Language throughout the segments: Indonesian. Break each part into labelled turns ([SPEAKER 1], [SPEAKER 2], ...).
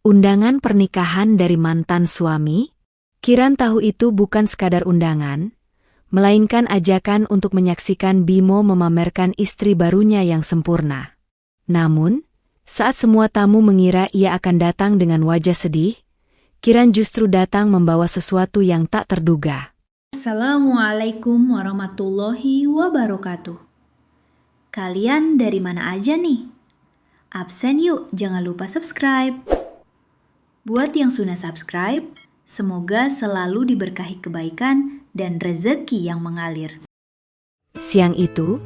[SPEAKER 1] Undangan pernikahan dari mantan suami? Kiran tahu itu bukan sekadar undangan, melainkan ajakan untuk menyaksikan Bimo memamerkan istri barunya yang sempurna. Namun, saat semua tamu mengira ia akan datang dengan wajah sedih, Kiran justru datang membawa sesuatu yang tak terduga.
[SPEAKER 2] Assalamualaikum warahmatullahi wabarakatuh. Kalian dari mana aja nih? Absen yuk, jangan lupa subscribe. Buat yang sudah subscribe, semoga selalu diberkahi kebaikan dan rezeki yang mengalir.
[SPEAKER 1] Siang itu,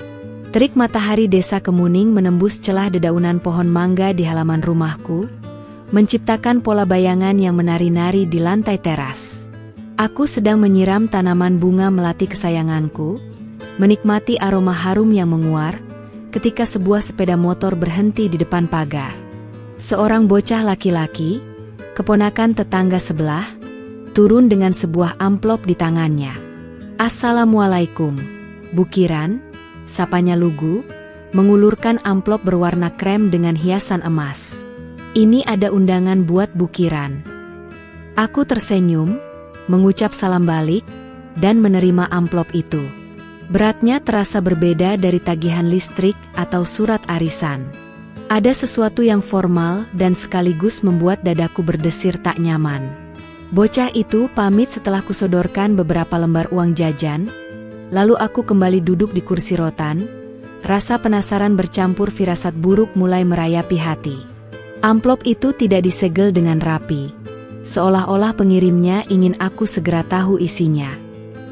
[SPEAKER 1] terik matahari desa Kemuning menembus celah dedaunan pohon mangga di halaman rumahku, menciptakan pola bayangan yang menari-nari di lantai teras. Aku sedang menyiram tanaman bunga melati kesayanganku, menikmati aroma harum yang menguar, ketika sebuah sepeda motor berhenti di depan pagar. Seorang bocah laki-laki, keponakan tetangga sebelah, turun dengan sebuah amplop di tangannya. "Assalamualaikum, Bu Kiran," sapanya lugu, mengulurkan amplop berwarna krem dengan hiasan emas. "Ini ada undangan buat Bu Kiran." Aku tersenyum, mengucap salam balik, dan menerima amplop itu. Beratnya terasa berbeda dari tagihan listrik atau surat arisan. Ada sesuatu yang formal dan sekaligus membuat dadaku berdesir tak nyaman. Bocah itu pamit setelah kusodorkan beberapa lembar uang jajan, lalu aku kembali duduk di kursi rotan, rasa penasaran bercampur firasat buruk mulai merayapi hati. Amplop itu tidak disegel dengan rapi, seolah-olah pengirimnya ingin aku segera tahu isinya.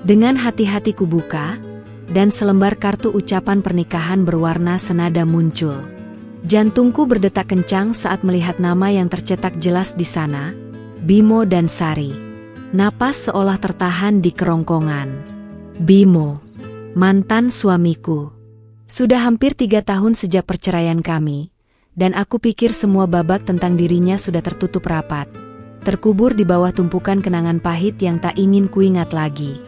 [SPEAKER 1] Dengan hati-hati kubuka, dan selembar kartu ucapan pernikahan berwarna senada muncul. Jantungku berdetak kencang saat melihat nama yang tercetak jelas di sana, Bimo dan Sari. Napas seolah tertahan di kerongkongan. Bimo, mantan suamiku. Sudah hampir 3 tahun sejak perceraian kami, dan aku pikir semua babak tentang dirinya sudah tertutup rapat, terkubur di bawah tumpukan kenangan pahit yang tak ingin kuingat lagi.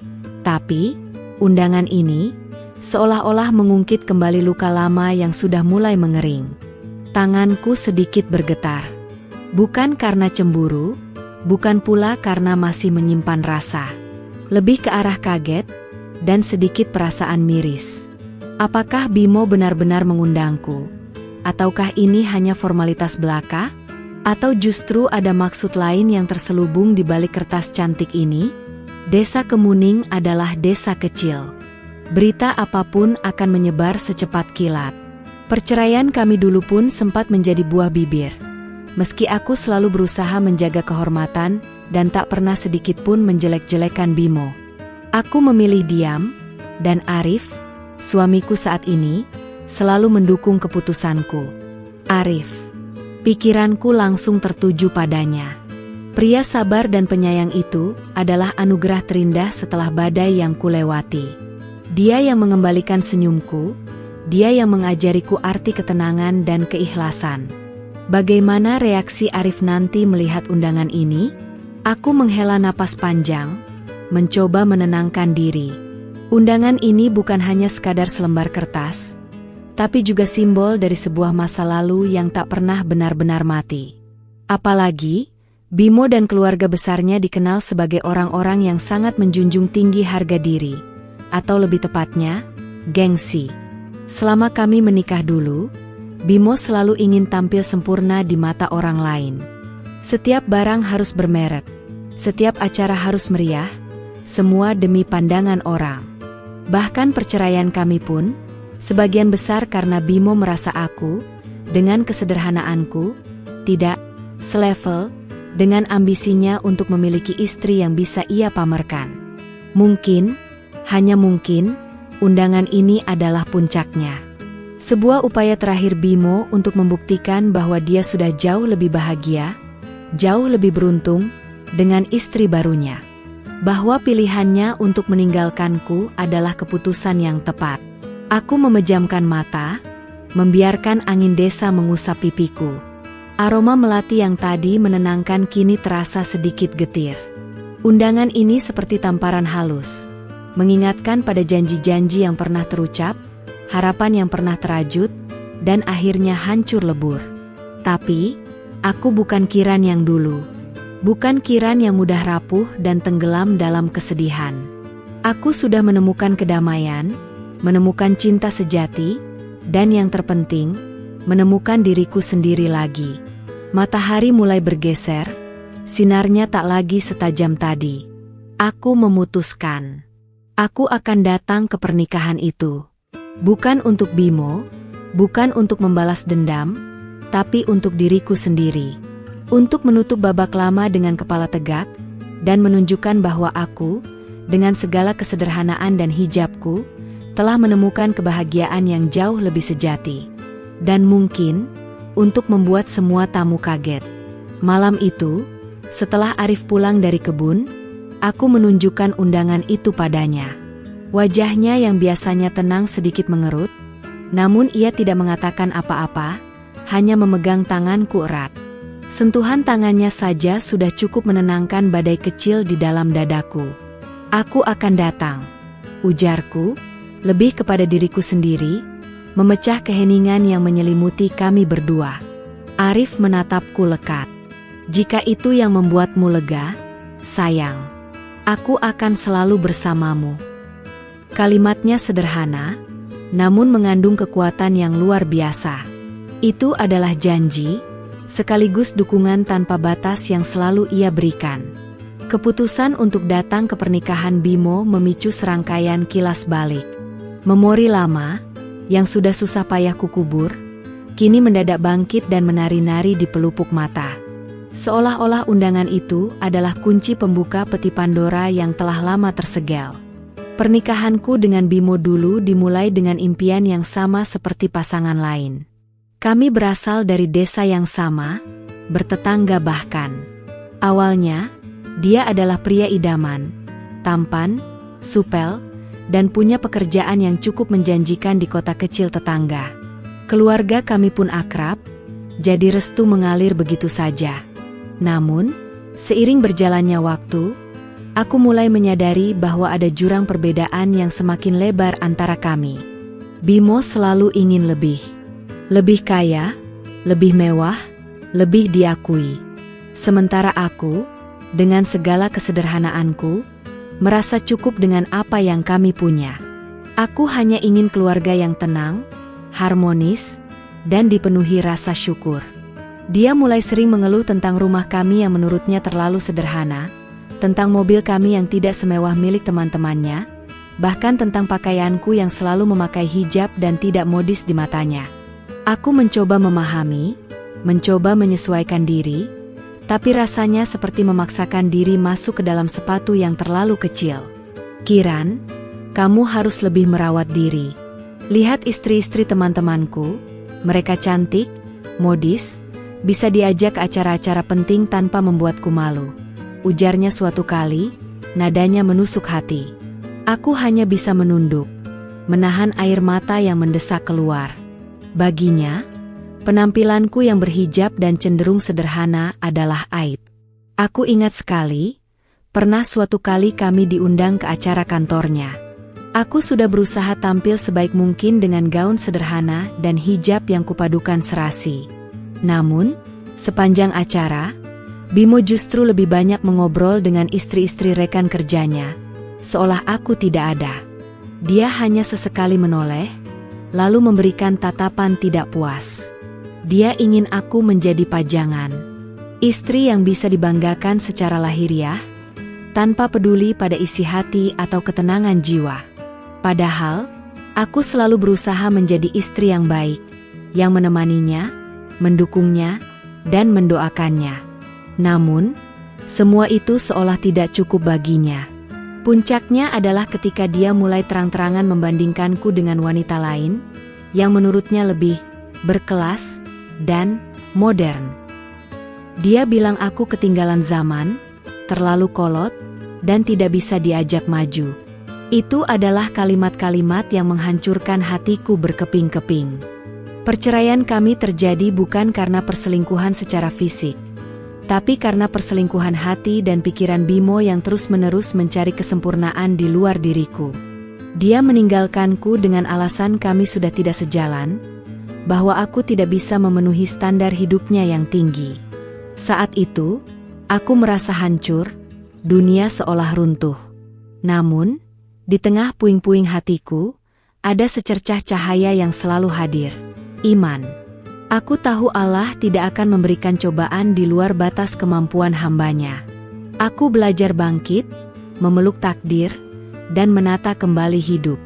[SPEAKER 1] Tapi, undangan ini seolah-olah mengungkit kembali luka lama yang sudah mulai mengering. Tanganku sedikit bergetar. Bukan karena cemburu, bukan pula karena masih menyimpan rasa. Lebih ke arah kaget, dan sedikit perasaan miris. Apakah Bimo benar-benar mengundangku? Ataukah ini hanya formalitas belaka? Atau justru ada maksud lain yang terselubung di balik kertas cantik ini? Desa Kemuning adalah desa kecil. Berita apapun akan menyebar secepat kilat. Perceraian kami dulu pun sempat menjadi buah bibir. Meski aku selalu berusaha menjaga kehormatan dan tak pernah sedikit pun menjelek-jelekan Bimo. Aku memilih diam, dan Arif, suamiku saat ini, selalu mendukung keputusanku. Arif. Pikiranku langsung tertuju padanya. Pria sabar dan penyayang itu adalah anugerah terindah setelah badai yang kulewati. Dia yang mengembalikan senyumku, dia yang mengajariku arti ketenangan dan keikhlasan. Bagaimana reaksi Arif nanti melihat undangan ini? Aku menghela napas panjang, mencoba menenangkan diri. Undangan ini bukan hanya sekadar selembar kertas, tapi juga simbol dari sebuah masa lalu yang tak pernah benar-benar mati. Apalagi, Bimo dan keluarga besarnya dikenal sebagai orang-orang yang sangat menjunjung tinggi harga diri, atau lebih tepatnya, gengsi. Selama kami menikah dulu, Bimo selalu ingin tampil sempurna di mata orang lain. Setiap barang harus bermerek, setiap acara harus meriah, semua demi pandangan orang. Bahkan perceraian kami pun, sebagian besar karena Bimo merasa aku, dengan kesederhanaanku, tidak selevel dengan ambisinya untuk memiliki istri yang bisa ia pamerkan. Mungkin, hanya mungkin, undangan ini adalah puncaknya. Sebuah upaya terakhir Bimo untuk membuktikan bahwa dia sudah jauh lebih bahagia, jauh lebih beruntung, dengan istri barunya. Bahwa pilihannya untuk meninggalkanku adalah keputusan yang tepat. Aku memejamkan mata, membiarkan angin desa mengusap pipiku. Aroma melati yang tadi menenangkan kini terasa sedikit getir. Undangan ini seperti tamparan halus, mengingatkan pada janji-janji yang pernah terucap, harapan yang pernah terajut, dan akhirnya hancur lebur. Tapi, Aku bukan Kiran yang dulu. Bukan Kiran yang mudah rapuh dan tenggelam dalam kesedihan. Aku sudah menemukan kedamaian, menemukan cinta sejati, dan yang terpenting, menemukan diriku sendiri lagi. Matahari mulai bergeser, sinarnya tak lagi setajam tadi. Aku memutuskan. Aku akan datang ke pernikahan itu. Bukan untuk Bimo, bukan untuk membalas dendam, tapi untuk diriku sendiri. Untuk menutup babak lama dengan kepala tegak, dan menunjukkan bahwa aku, dengan segala kesederhanaan dan hijabku, telah menemukan kebahagiaan yang jauh lebih sejati. Dan mungkin, untuk membuat semua tamu kaget. Malam itu, setelah Arif pulang dari kebun, aku menunjukkan undangan itu padanya. Wajahnya yang biasanya tenang sedikit mengerut, namun ia tidak mengatakan apa-apa, hanya memegang tanganku erat. Sentuhan tangannya saja sudah cukup menenangkan badai kecil di dalam dadaku. Aku akan datang, ujarku, lebih kepada diriku sendiri, memecah keheningan yang menyelimuti kami berdua. Arif menatapku lekat. Jika itu yang membuatmu lega, sayang, aku akan selalu bersamamu. Kalimatnya sederhana, namun mengandung kekuatan yang luar biasa. Itu adalah janji, sekaligus dukungan tanpa batas yang selalu ia berikan. Keputusan untuk datang ke pernikahan Bimo memicu serangkaian kilas balik. Memori lama, yang sudah susah payah kukubur, kini mendadak bangkit dan menari-nari di pelupuk mata. Seolah-olah undangan itu adalah kunci pembuka peti Pandora yang telah lama tersegel. Pernikahanku dengan Bimo dulu dimulai dengan impian yang sama seperti pasangan lain. Kami berasal dari desa yang sama, bertetangga bahkan. Awalnya, dia adalah pria idaman, tampan, supel, dan punya pekerjaan yang cukup menjanjikan di kota kecil tetangga. Keluarga kami pun akrab, jadi restu mengalir begitu saja. Namun, seiring berjalannya waktu, aku mulai menyadari bahwa ada jurang perbedaan yang semakin lebar antara kami. Bimo selalu ingin lebih. Lebih kaya, lebih mewah, lebih diakui. Sementara aku, dengan segala kesederhanaanku, merasa cukup dengan apa yang kami punya. Aku hanya ingin keluarga yang tenang, harmonis, dan dipenuhi rasa syukur. Dia mulai sering mengeluh tentang rumah kami yang menurutnya terlalu sederhana, tentang mobil kami yang tidak semewah milik teman-temannya, bahkan tentang pakaianku yang selalu memakai hijab dan tidak modis di matanya. Aku mencoba memahami, mencoba menyesuaikan diri, tapi rasanya seperti memaksakan diri masuk ke dalam sepatu yang terlalu kecil. Kiran, kamu harus lebih merawat diri. Lihat istri-istri teman-temanku, mereka cantik, modis, bisa diajak ke acara-acara penting tanpa membuatku malu. Ujarnya suatu kali, nadanya menusuk hati. Aku hanya bisa menunduk, menahan air mata yang mendesak keluar. Baginya, penampilanku yang berhijab dan cenderung sederhana adalah aib. Aku ingat sekali, pernah suatu kali kami diundang ke acara kantornya. Aku sudah berusaha tampil sebaik mungkin dengan gaun sederhana dan hijab yang kupadukan serasi. Namun, sepanjang acara, Bimo justru lebih banyak mengobrol dengan istri-istri rekan kerjanya, seolah aku tidak ada. Dia hanya sesekali menoleh, lalu memberikan tatapan tidak puas. Dia ingin aku menjadi pajangan, istri yang bisa dibanggakan secara lahiriah, tanpa peduli pada isi hati atau ketenangan jiwa. Padahal, aku selalu berusaha menjadi istri yang baik, yang menemaninya, mendukungnya, dan mendoakannya. Namun, semua itu seolah tidak cukup baginya. Puncaknya adalah ketika dia mulai terang-terangan membandingkanku dengan wanita lain, yang menurutnya lebih berkelas dan modern. Dia bilang aku ketinggalan zaman, terlalu kolot, dan tidak bisa diajak maju. Itu adalah kalimat-kalimat yang menghancurkan hatiku berkeping-keping. Perceraian kami terjadi bukan karena perselingkuhan secara fisik, tapi karena perselingkuhan hati dan pikiran Bimo yang terus-menerus mencari kesempurnaan di luar diriku. Dia meninggalkanku dengan alasan kami sudah tidak sejalan, bahwa aku tidak bisa memenuhi standar hidupnya yang tinggi. Saat itu, aku merasa hancur, dunia seolah runtuh. Namun, di tengah puing-puing hatiku, ada secercah cahaya yang selalu hadir. Iman. Aku tahu Allah tidak akan memberikan cobaan di luar batas kemampuan hamba-Nya. Aku belajar bangkit, memeluk takdir, dan menata kembali hidup.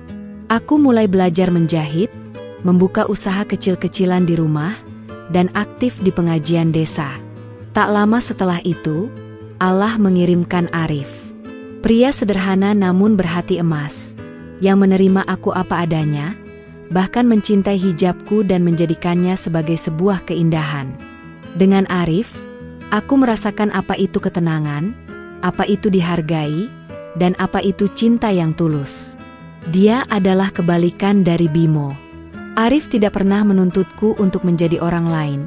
[SPEAKER 1] Aku mulai belajar menjahit, membuka usaha kecil-kecilan di rumah, dan aktif di pengajian desa. Tak lama setelah itu, Allah mengirimkan Arif. Pria sederhana namun berhati emas, yang menerima aku apa adanya, bahkan mencintai hijabku dan menjadikannya sebagai sebuah keindahan. Dengan Arif, aku merasakan apa itu ketenangan, apa itu dihargai, dan apa itu cinta yang tulus. Dia adalah kebalikan dari Bimo. Arif tidak pernah menuntutku untuk menjadi orang lain.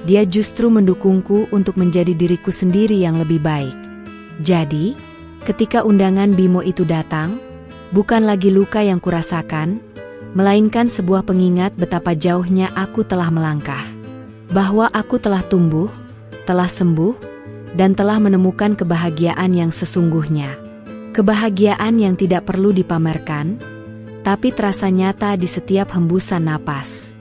[SPEAKER 1] Dia justru mendukungku untuk menjadi diriku sendiri yang lebih baik. Jadi, ketika undangan Bimo itu datang, bukan lagi luka yang kurasakan, melainkan sebuah pengingat betapa jauhnya aku telah melangkah. Bahwa aku telah tumbuh, telah sembuh, dan telah menemukan kebahagiaan yang sesungguhnya. Kebahagiaan yang tidak perlu dipamerkan, tapi terasa nyata di setiap hembusan napas.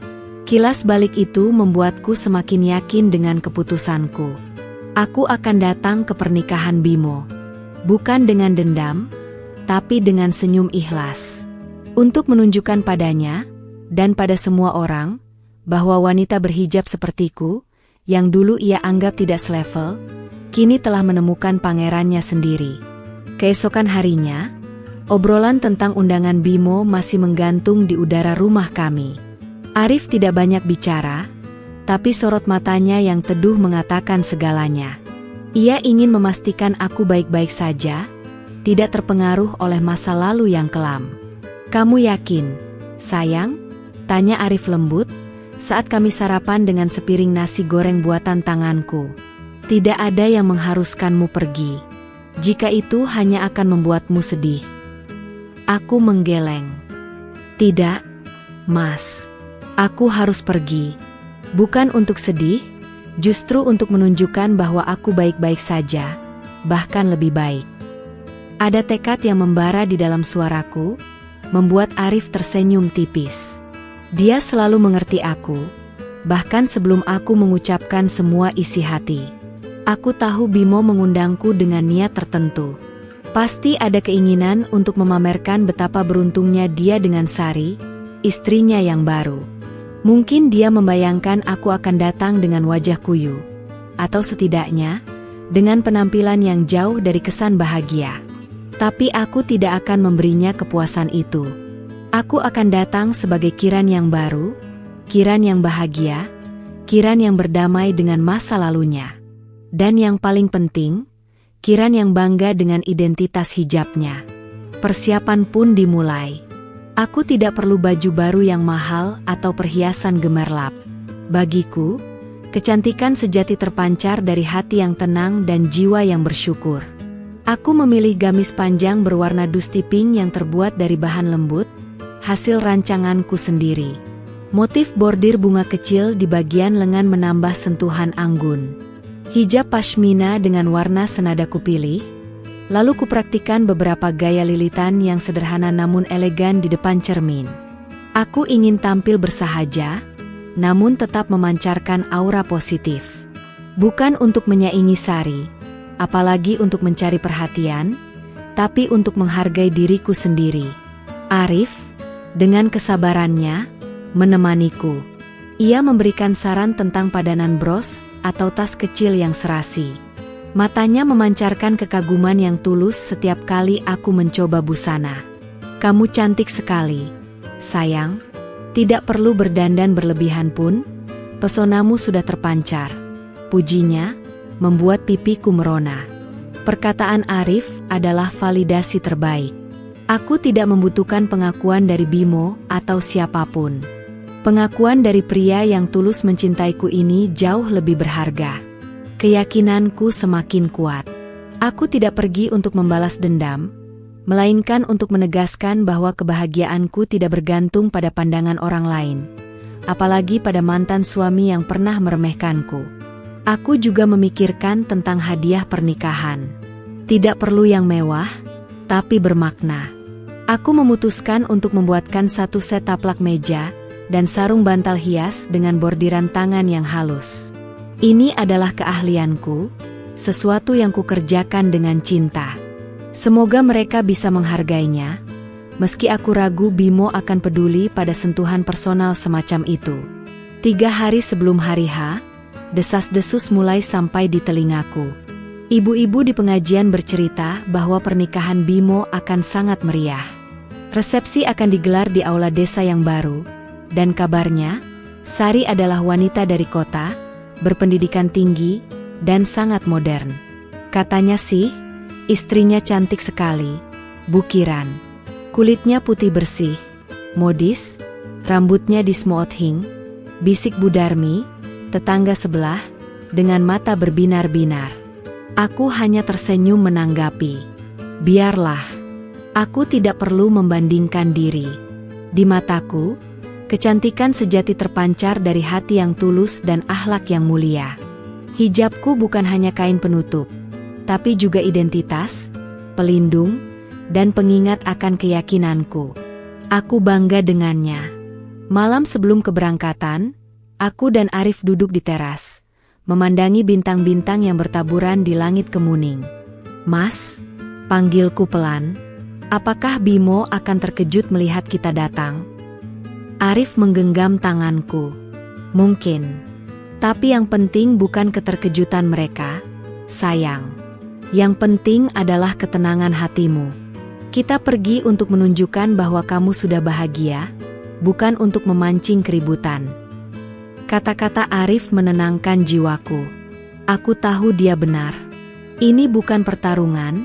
[SPEAKER 1] Kilas balik itu membuatku semakin yakin dengan keputusanku. Aku akan datang ke pernikahan Bimo. Bukan dengan dendam, tapi dengan senyum ikhlas. Untuk menunjukkan padanya, dan pada semua orang, bahwa wanita berhijab sepertiku, yang dulu ia anggap tidak selevel, kini telah menemukan pangerannya sendiri. Keesokan harinya, obrolan tentang undangan Bimo masih menggantung di udara rumah kami. Arif tidak banyak bicara, tapi sorot matanya yang teduh mengatakan segalanya. Ia ingin memastikan aku baik-baik saja, tidak terpengaruh oleh masa lalu yang kelam. "Kamu yakin, sayang?" tanya Arif lembut, saat kami sarapan dengan sepiring nasi goreng buatan tanganku. "Tidak ada yang mengharuskanmu pergi. Jika itu hanya akan membuatmu sedih." Aku menggeleng. "Tidak, Mas. Aku harus pergi. Bukan untuk sedih, justru untuk menunjukkan bahwa aku baik-baik saja, bahkan lebih baik." Ada tekad yang membara di dalam suaraku, membuat Arif tersenyum tipis. Dia selalu mengerti aku, bahkan sebelum aku mengucapkan semua isi hati. Aku tahu Bimo mengundangku dengan niat tertentu. Pasti ada keinginan untuk memamerkan betapa beruntungnya dia dengan Sari, istrinya yang baru. Mungkin dia membayangkan aku akan datang dengan wajah kuyu, atau setidaknya, dengan penampilan yang jauh dari kesan bahagia. Tapi aku tidak akan memberinya kepuasan itu. Aku akan datang sebagai Kiran yang baru, Kiran yang bahagia, Kiran yang berdamai dengan masa lalunya. Dan yang paling penting, Kiran yang bangga dengan identitas hijabnya. Persiapan pun dimulai. Aku tidak perlu baju baru yang mahal atau perhiasan gemerlap. Bagiku, kecantikan sejati terpancar dari hati yang tenang dan jiwa yang bersyukur. Aku memilih gamis panjang berwarna dusty pink yang terbuat dari bahan lembut, hasil rancanganku sendiri. Motif bordir bunga kecil di bagian lengan menambah sentuhan anggun. Hijab pashmina dengan warna senada kupilih, lalu kupraktikan beberapa gaya lilitan yang sederhana namun elegan di depan cermin. Aku ingin tampil bersahaja, namun tetap memancarkan aura positif. Bukan untuk menyaingi Sari, apalagi untuk mencari perhatian, tapi untuk menghargai diriku sendiri. Arif, dengan kesabarannya, menemaniku. Ia memberikan saran tentang padanan bros atau tas kecil yang serasi. Matanya memancarkan kekaguman yang tulus setiap kali aku mencoba busana. "Kamu cantik sekali, sayang. Tidak perlu berdandan berlebihan pun, pesonamu sudah terpancar." Pujinya, membuat pipiku merona. Perkataan Arif adalah validasi terbaik. Aku tidak membutuhkan pengakuan dari Bimo atau siapapun. Pengakuan dari pria yang tulus mencintaiku ini jauh lebih berharga. Keyakinanku semakin kuat. Aku tidak pergi untuk membalas dendam, melainkan untuk menegaskan bahwa kebahagiaanku tidak bergantung pada pandangan orang lain, apalagi pada mantan suami yang pernah meremehkanku. Aku juga memikirkan tentang hadiah pernikahan. Tidak perlu yang mewah, tapi bermakna. Aku memutuskan untuk membuatkan satu set taplak meja dan sarung bantal hias dengan bordiran tangan yang halus. Ini adalah keahlianku, sesuatu yang kukerjakan dengan cinta. Semoga mereka bisa menghargainya, meski aku ragu Bimo akan peduli pada sentuhan personal semacam itu. 3 hari sebelum hari H, desas-desus mulai sampai di telingaku. Ibu-ibu di pengajian bercerita bahwa pernikahan Bimo akan sangat meriah. Resepsi akan digelar di aula desa yang baru, dan kabarnya, Sari adalah wanita dari kota, berpendidikan tinggi, dan sangat modern. Katanya sih, istrinya cantik sekali, bukiran. Kulitnya putih bersih, modis, rambutnya dismoothing, bisik Bu Darmi, tetangga sebelah, dengan mata berbinar-binar. Aku hanya tersenyum menanggapi. Biarlah. Aku tidak perlu membandingkan diri. Di mataku, kecantikan sejati terpancar dari hati yang tulus dan akhlak yang mulia. Hijabku bukan hanya kain penutup, tapi juga identitas, pelindung, dan pengingat akan keyakinanku. Aku bangga dengannya. Malam sebelum keberangkatan, aku dan Arif duduk di teras, memandangi bintang-bintang yang bertaburan di langit kemuning. "Mas," panggilku pelan, "apakah Bimo akan terkejut melihat kita datang?" Arif menggenggam tanganku. "Mungkin. Tapi yang penting bukan keterkejutan mereka, sayang. Yang penting adalah ketenangan hatimu. Kita pergi untuk menunjukkan bahwa kamu sudah bahagia, bukan untuk memancing keributan." Kata-kata Arif menenangkan jiwaku. Aku tahu dia benar. Ini bukan pertarungan,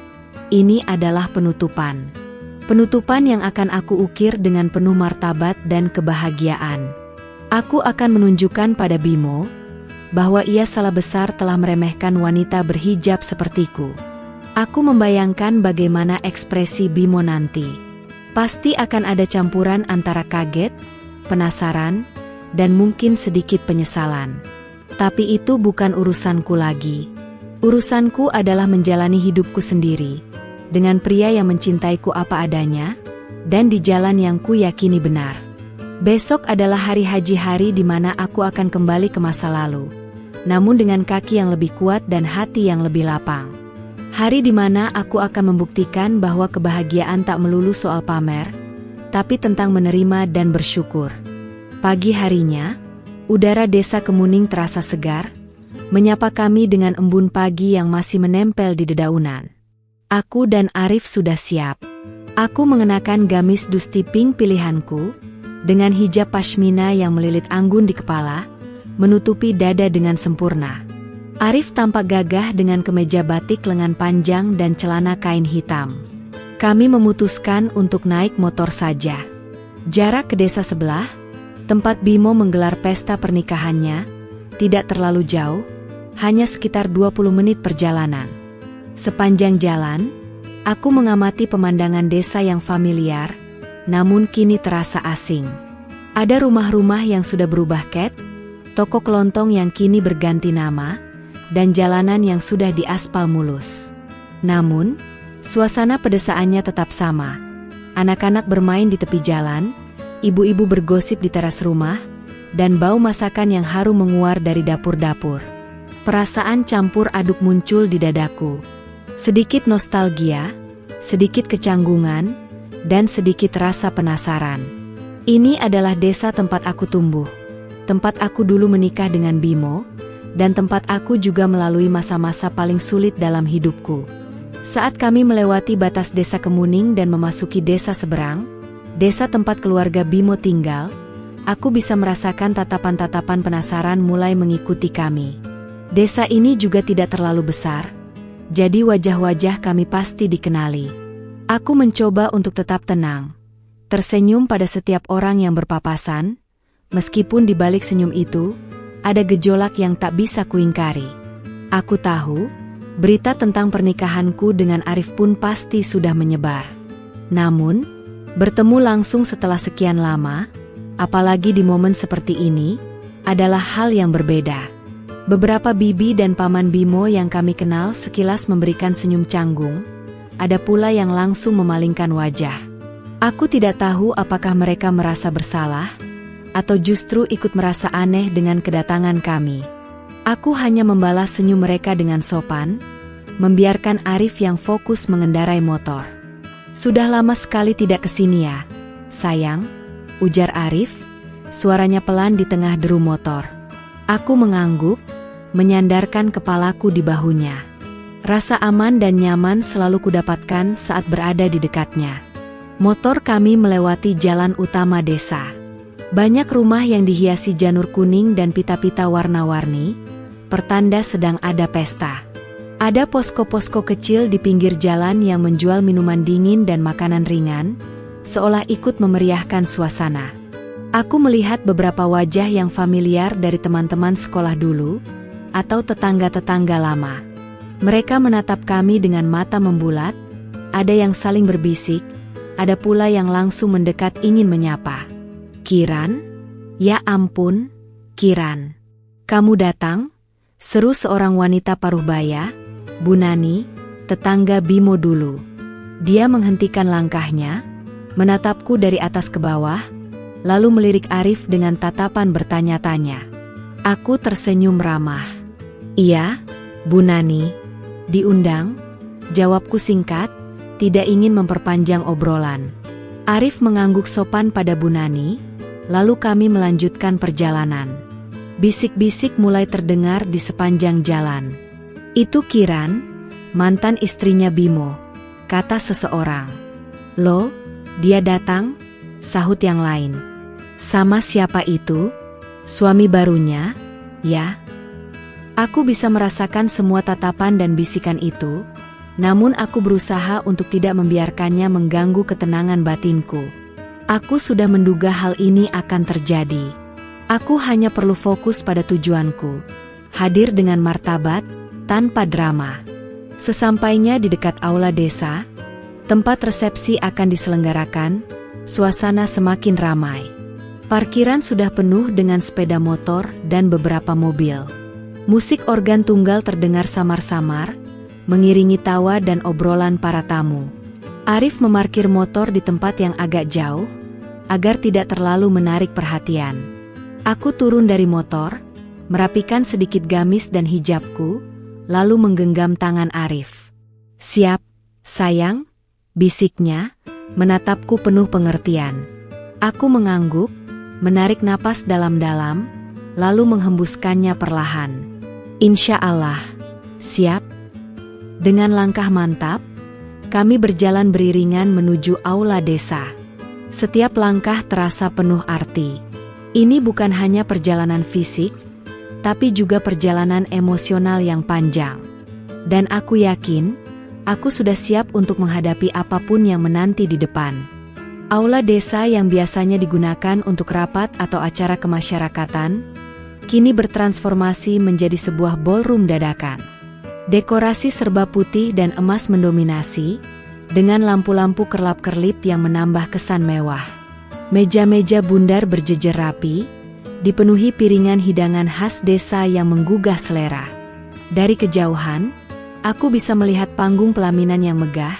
[SPEAKER 1] ini adalah penutupan. Penutupan yang akan aku ukir dengan penuh martabat dan kebahagiaan. Aku akan menunjukkan pada Bimo bahwa ia salah besar telah meremehkan wanita berhijab sepertiku. Aku membayangkan bagaimana ekspresi Bimo nanti. Pasti akan ada campuran antara kaget, penasaran, dan mungkin sedikit penyesalan. Tapi itu bukan urusanku lagi. Urusanku adalah menjalani hidupku sendiri, dengan pria yang mencintaiku apa adanya, dan di jalan yang ku yakini benar. Besok adalah hari haji, hari di mana aku akan kembali ke masa lalu, namun dengan kaki yang lebih kuat dan hati yang lebih lapang. Hari di mana aku akan membuktikan bahwa kebahagiaan tak melulu soal pamer, tapi tentang menerima dan bersyukur. Pagi harinya, udara desa Kemuning terasa segar, menyapa kami dengan embun pagi yang masih menempel di dedaunan. Aku dan Arif sudah siap. Aku mengenakan gamis dusti pink pilihanku, dengan hijab pashmina yang melilit anggun di kepala, menutupi dada dengan sempurna. Arif tampak gagah dengan kemeja batik lengan panjang dan celana kain hitam. Kami memutuskan untuk naik motor saja. Jarak ke desa sebelah, tempat Bimo menggelar pesta pernikahannya, tidak terlalu jauh, hanya sekitar 20 menit perjalanan. Sepanjang jalan, aku mengamati pemandangan desa yang familiar, namun kini terasa asing. Ada rumah-rumah yang sudah berubah cat, toko kelontong yang kini berganti nama, dan jalanan yang sudah diaspal mulus. Namun, suasana pedesaannya tetap sama. Anak-anak bermain di tepi jalan, ibu-ibu bergosip di teras rumah, dan bau masakan yang harum menguar dari dapur-dapur. Perasaan campur aduk muncul di dadaku. Sedikit nostalgia, sedikit kecanggungan, dan sedikit rasa penasaran. Ini adalah desa tempat aku tumbuh, tempat aku dulu menikah dengan Bimo, dan tempat aku juga melalui masa-masa paling sulit dalam hidupku. Saat kami melewati batas desa Kemuning dan memasuki desa seberang, desa tempat keluarga Bimo tinggal, aku bisa merasakan tatapan-tatapan penasaran mulai mengikuti kami. Desa ini juga tidak terlalu besar, jadi wajah-wajah kami pasti dikenali. Aku mencoba untuk tetap tenang, tersenyum pada setiap orang yang berpapasan, meskipun di balik senyum itu, ada gejolak yang tak bisa kuingkari. Aku tahu, berita tentang pernikahanku dengan Arif pun pasti sudah menyebar. Namun, bertemu langsung setelah sekian lama, apalagi di momen seperti ini, adalah hal yang berbeda. Beberapa bibi dan paman Bimo yang kami kenal sekilas memberikan senyum canggung, ada pula yang langsung memalingkan wajah. Aku tidak tahu apakah mereka merasa bersalah, atau justru ikut merasa aneh dengan kedatangan kami. Aku hanya membalas senyum mereka dengan sopan, membiarkan Arif yang fokus mengendarai motor. "Sudah lama sekali tidak kesini ya, sayang," ujar Arif, suaranya pelan di tengah deru motor. Aku mengangguk, menyandarkan kepalaku di bahunya. Rasa aman dan nyaman selalu kudapatkan saat berada di dekatnya. Motor kami melewati jalan utama desa. Banyak rumah yang dihiasi janur kuning dan pita-pita warna-warni, pertanda sedang ada pesta. Ada posko-posko kecil di pinggir jalan yang menjual minuman dingin dan makanan ringan, seolah ikut memeriahkan suasana. Aku melihat beberapa wajah yang familiar dari teman-teman sekolah dulu, atau tetangga-tetangga lama. Mereka menatap kami dengan mata membulat, ada yang saling berbisik, ada pula yang langsung mendekat ingin menyapa. "Kiran? Ya ampun, Kiran. Kamu datang?" seru seorang wanita paruhbaya, Bu Nani, tetangga Bimo dulu. Dia menghentikan langkahnya, menatapku dari atas ke bawah, lalu melirik Arif dengan tatapan bertanya-tanya. Aku tersenyum ramah. "Iya, Bu Nani. Diundang?" Jawabku singkat, tidak ingin memperpanjang obrolan. Arif mengangguk sopan pada Bu Nani, lalu kami melanjutkan perjalanan. Bisik-bisik mulai terdengar di sepanjang jalan. "Itu Kiran, mantan istrinya Bimo," kata seseorang. "Loh, dia datang?" sahut yang lain. "Sama siapa itu? Suami barunya, ya?" Aku bisa merasakan semua tatapan dan bisikan itu, namun aku berusaha untuk tidak membiarkannya mengganggu ketenangan batinku. Aku sudah menduga hal ini akan terjadi. Aku hanya perlu fokus pada tujuanku, hadir dengan martabat, tanpa drama. Sesampainya di dekat aula desa, tempat resepsi akan diselenggarakan, suasana semakin ramai. Parkiran sudah penuh dengan sepeda motor dan beberapa mobil. Musik organ tunggal terdengar samar-samar, mengiringi tawa dan obrolan para tamu. Arif memarkir motor di tempat yang agak jauh, agar tidak terlalu menarik perhatian. Aku turun dari motor, merapikan sedikit gamis dan hijabku, lalu menggenggam tangan Arif. "Siap, sayang?" bisiknya, menatapku penuh pengertian. Aku mengangguk, menarik napas dalam-dalam, lalu menghembuskannya perlahan. "Insya Allah, siap." Dengan langkah mantap, kami berjalan beriringan menuju aula desa. Setiap langkah terasa penuh arti. Ini bukan hanya perjalanan fisik, tapi juga perjalanan emosional yang panjang. Dan aku yakin, aku sudah siap untuk menghadapi apapun yang menanti di depan. Aula desa yang biasanya digunakan untuk rapat atau acara kemasyarakatan, kini bertransformasi menjadi sebuah ballroom dadakan. Dekorasi serba putih dan emas mendominasi, dengan lampu-lampu kerlap-kerlip yang menambah kesan mewah. Meja-meja bundar berjejer rapi, dipenuhi piringan hidangan khas desa yang menggugah selera. Dari kejauhan, aku bisa melihat panggung pelaminan yang megah,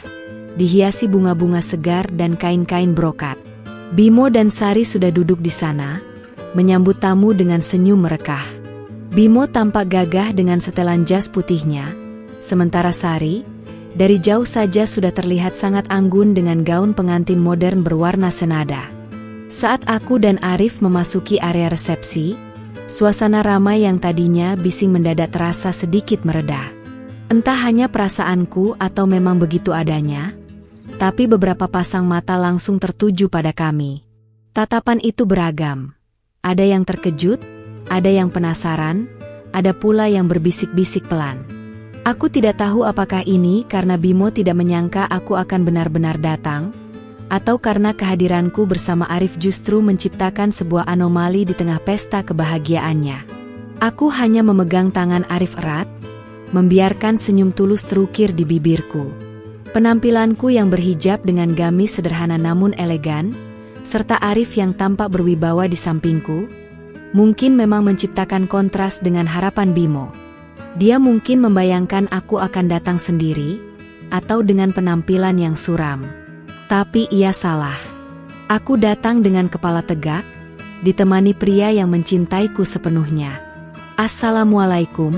[SPEAKER 1] dihiasi bunga-bunga segar dan kain-kain brokat. Bimo dan Sari sudah duduk di sana, menyambut tamu dengan senyum merekah. Bimo tampak gagah dengan setelan jas putihnya, sementara Sari, dari jauh saja sudah terlihat sangat anggun dengan gaun pengantin modern berwarna senada. Saat aku dan Arif memasuki area resepsi, suasana ramai yang tadinya bising mendadak terasa sedikit mereda. Entah hanya perasaanku atau memang begitu adanya, tapi beberapa pasang mata langsung tertuju pada kami. Tatapan itu beragam. Ada yang terkejut, ada yang penasaran, ada pula yang berbisik-bisik pelan. Aku tidak tahu apakah ini karena Bimo tidak menyangka aku akan benar-benar datang, atau karena kehadiranku bersama Arif justru menciptakan sebuah anomali di tengah pesta kebahagiaannya. Aku hanya memegang tangan Arif erat, membiarkan senyum tulus terukir di bibirku. Penampilanku yang berhijab dengan gamis sederhana namun elegan, serta Arif yang tampak berwibawa di sampingku, Mungkin memang menciptakan kontras dengan harapan Bimo. Dia mungkin membayangkan aku akan datang sendiri, atau dengan penampilan yang suram. Tapi ia salah. Aku datang dengan kepala tegak, ditemani pria yang mencintaiku sepenuhnya. "Assalamualaikum,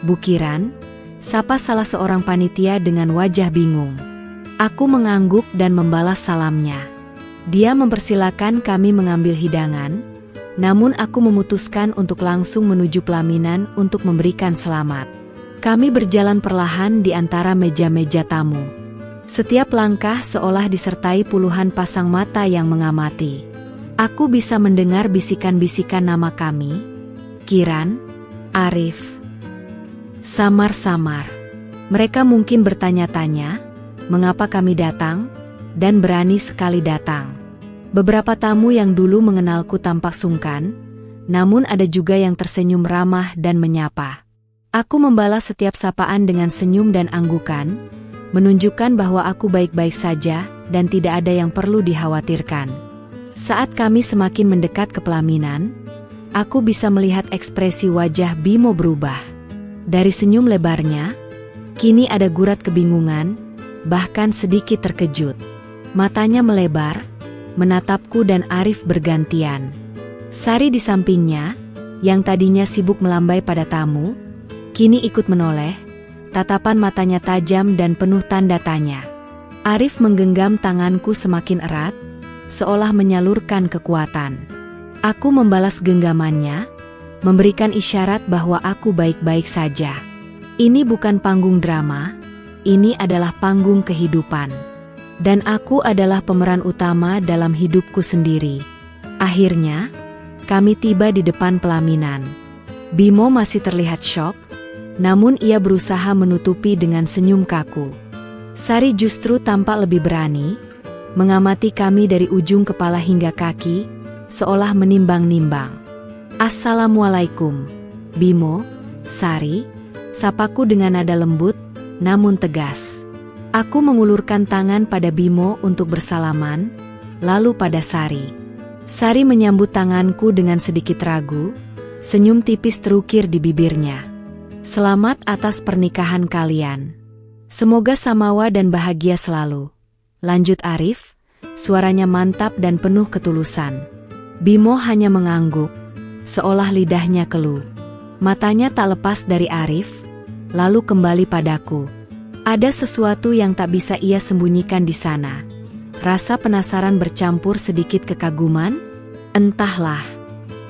[SPEAKER 1] Bu Kiran," sapa salah seorang panitia dengan wajah bingung. Aku mengangguk dan membalas salamnya. Dia mempersilakan kami mengambil hidangan, namun aku memutuskan untuk langsung menuju pelaminan untuk memberikan selamat. Kami berjalan perlahan di antara meja-meja tamu. Setiap langkah seolah disertai puluhan pasang mata yang mengamati. Aku bisa mendengar bisikan-bisikan nama kami, Kiran, Arif. Samar-samar. Mereka mungkin bertanya-tanya, mengapa kami datang, dan berani sekali datang. Beberapa tamu yang dulu mengenalku tampak sungkan, namun ada juga yang tersenyum ramah dan menyapa. Aku membalas setiap sapaan dengan senyum dan anggukan, menunjukkan bahwa aku baik-baik saja dan tidak ada yang perlu dikhawatirkan. Saat kami semakin mendekat ke pelaminan, aku bisa melihat ekspresi wajah Bimo berubah. Dari senyum lebarnya, kini ada gurat kebingungan, bahkan sedikit terkejut. Matanya melebar, menatapku dan Arif bergantian. Sari di sampingnya, yang tadinya sibuk melambai pada tamu, kini ikut menoleh, tatapan matanya tajam dan penuh tanda tanya. Arif menggenggam tanganku semakin erat, seolah menyalurkan kekuatan. Aku membalas genggamannya, memberikan isyarat bahwa aku baik-baik saja. Ini bukan panggung drama, ini adalah panggung kehidupan. Dan aku adalah pemeran utama dalam hidupku sendiri. Akhirnya, kami tiba di depan pelaminan. Bimo masih terlihat syok, namun ia berusaha menutupi dengan senyum kaku. Sari justru tampak lebih berani, mengamati kami dari ujung kepala hingga kaki, seolah menimbang-nimbang. "Assalamualaikum, Bimo, Sari," sapaku dengan nada lembut, namun tegas. Aku mengulurkan tangan pada Bimo untuk bersalaman, lalu pada Sari. Sari menyambut tanganku dengan sedikit ragu, senyum tipis terukir di bibirnya. "Selamat atas pernikahan kalian. Semoga samawa dan bahagia selalu," lanjut Arif, suaranya mantap dan penuh ketulusan. Bimo hanya mengangguk, seolah lidahnya keluh. Matanya tak lepas dari Arif, lalu kembali padaku. Ada sesuatu yang tak bisa ia sembunyikan di sana. Rasa penasaran bercampur sedikit kekaguman? Entahlah.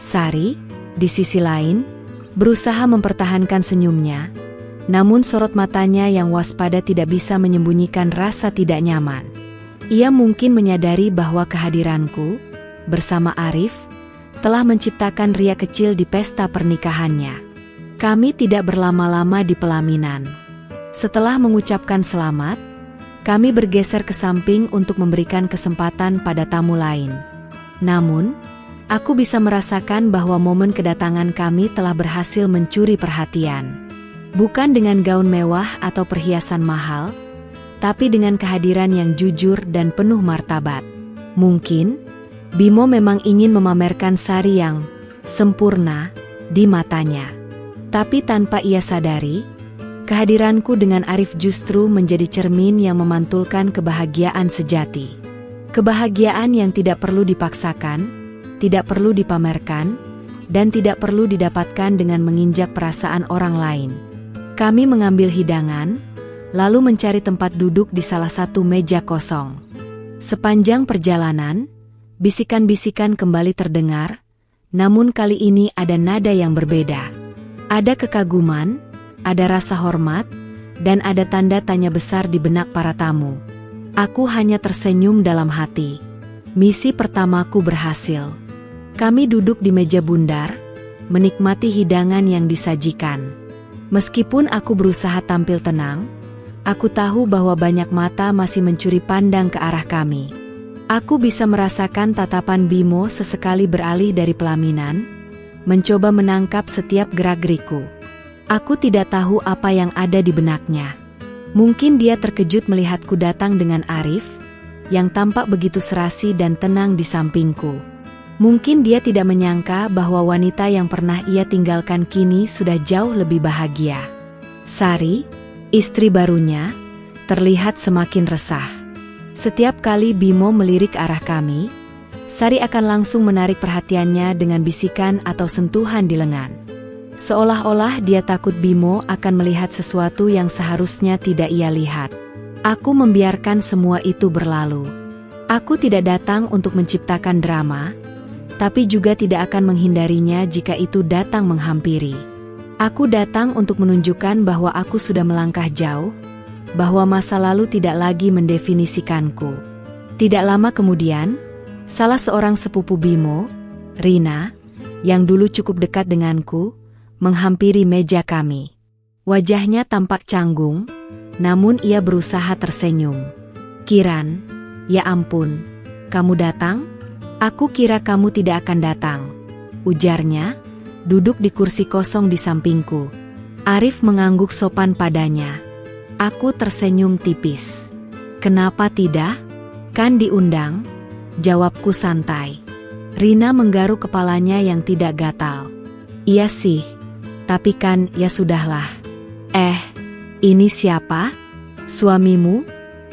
[SPEAKER 1] Sari, di sisi lain, berusaha mempertahankan senyumnya, namun sorot matanya yang waspada tidak bisa menyembunyikan rasa tidak nyaman. Ia mungkin menyadari bahwa kehadiranku, bersama Arif, telah menciptakan ria kecil di pesta pernikahannya. Kami tidak berlama-lama di pelaminan. Setelah mengucapkan selamat, kami bergeser ke samping untuk memberikan kesempatan pada tamu lain. Namun, aku bisa merasakan bahwa momen kedatangan kami telah berhasil mencuri perhatian. Bukan dengan gaun mewah atau perhiasan mahal, tapi dengan kehadiran yang jujur dan penuh martabat. Mungkin, Bimo memang ingin memamerkan Sari yang sempurna di matanya. Tapi tanpa ia sadari, kehadiranku dengan Arif justru menjadi cermin yang memantulkan kebahagiaan sejati. Kebahagiaan yang tidak perlu dipaksakan, tidak perlu dipamerkan, dan tidak perlu didapatkan dengan menginjak perasaan orang lain. Kami mengambil hidangan, lalu mencari tempat duduk di salah satu meja kosong. Sepanjang perjalanan, bisikan-bisikan kembali terdengar, namun kali ini ada nada yang berbeda. Ada kekaguman, ada rasa hormat, dan ada tanda tanya besar di benak para tamu. Aku hanya tersenyum dalam hati. Misi pertamaku berhasil. Kami duduk di meja bundar, menikmati hidangan yang disajikan. Meskipun aku berusaha tampil tenang, aku tahu bahwa banyak mata masih mencuri pandang ke arah kami. Aku bisa merasakan tatapan Bimo sesekali beralih dari pelaminan, mencoba menangkap setiap gerak-geriku. Aku tidak tahu apa yang ada di benaknya. Mungkin dia terkejut melihatku datang dengan Arif, yang tampak begitu serasi dan tenang di sampingku. Mungkin dia tidak menyangka bahwa wanita yang pernah ia tinggalkan kini sudah jauh lebih bahagia. Sari, istri barunya, terlihat semakin resah. Setiap kali Bimo melirik arah kami, Sari akan langsung menarik perhatiannya dengan bisikan atau sentuhan di lengan. Seolah-olah dia takut Bimo akan melihat sesuatu yang seharusnya tidak ia lihat. Aku membiarkan semua itu berlalu. Aku tidak datang untuk menciptakan drama, tapi juga tidak akan menghindarinya jika itu datang menghampiri. Aku datang untuk menunjukkan bahwa aku sudah melangkah jauh, bahwa masa lalu tidak lagi mendefinisikanku. Tidak lama kemudian, salah seorang sepupu Bimo, Rina, yang dulu cukup dekat denganku, menghampiri meja kami. Wajahnya tampak canggung, namun ia berusaha tersenyum. "Kiran, ya ampun, kamu datang? Aku kira kamu tidak akan datang," ujarnya, duduk di kursi kosong di sampingku. Arif mengangguk sopan padanya. Aku tersenyum tipis. "Kenapa tidak? Kan diundang," jawabku santai. Rina menggaruk kepalanya yang tidak gatal. "Iya sih, tapi kan ya sudahlah." Ini siapa? Suamimu?"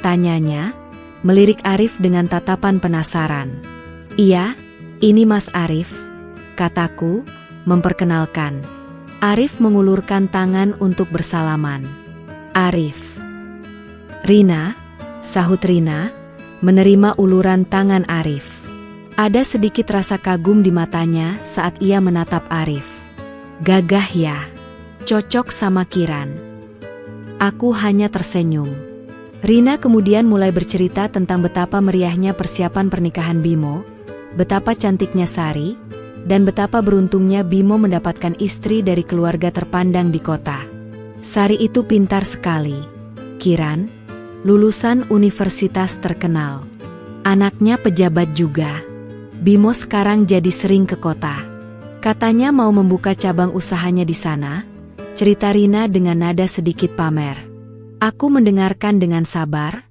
[SPEAKER 1] tanyanya, melirik Arif dengan tatapan penasaran. "Iya, ini Mas Arif," kataku, memperkenalkan. Arif mengulurkan tangan untuk bersalaman. "Arif." "Rina," sahut Rina, menerima uluran tangan Arif. Ada sedikit rasa kagum di matanya saat ia menatap Arif. "Gagah ya, cocok sama Kiran." Aku hanya tersenyum. Rina kemudian mulai bercerita tentang betapa meriahnya persiapan pernikahan Bimo, betapa cantiknya Sari, dan betapa beruntungnya Bimo mendapatkan istri dari keluarga terpandang di kota. Sari itu pintar sekali, Kiran, lulusan universitas terkenal. Anaknya pejabat juga. Bimo sekarang jadi sering ke kota. Katanya mau membuka cabang usahanya di sana, cerita Rina dengan nada sedikit pamer. Aku mendengarkan dengan sabar,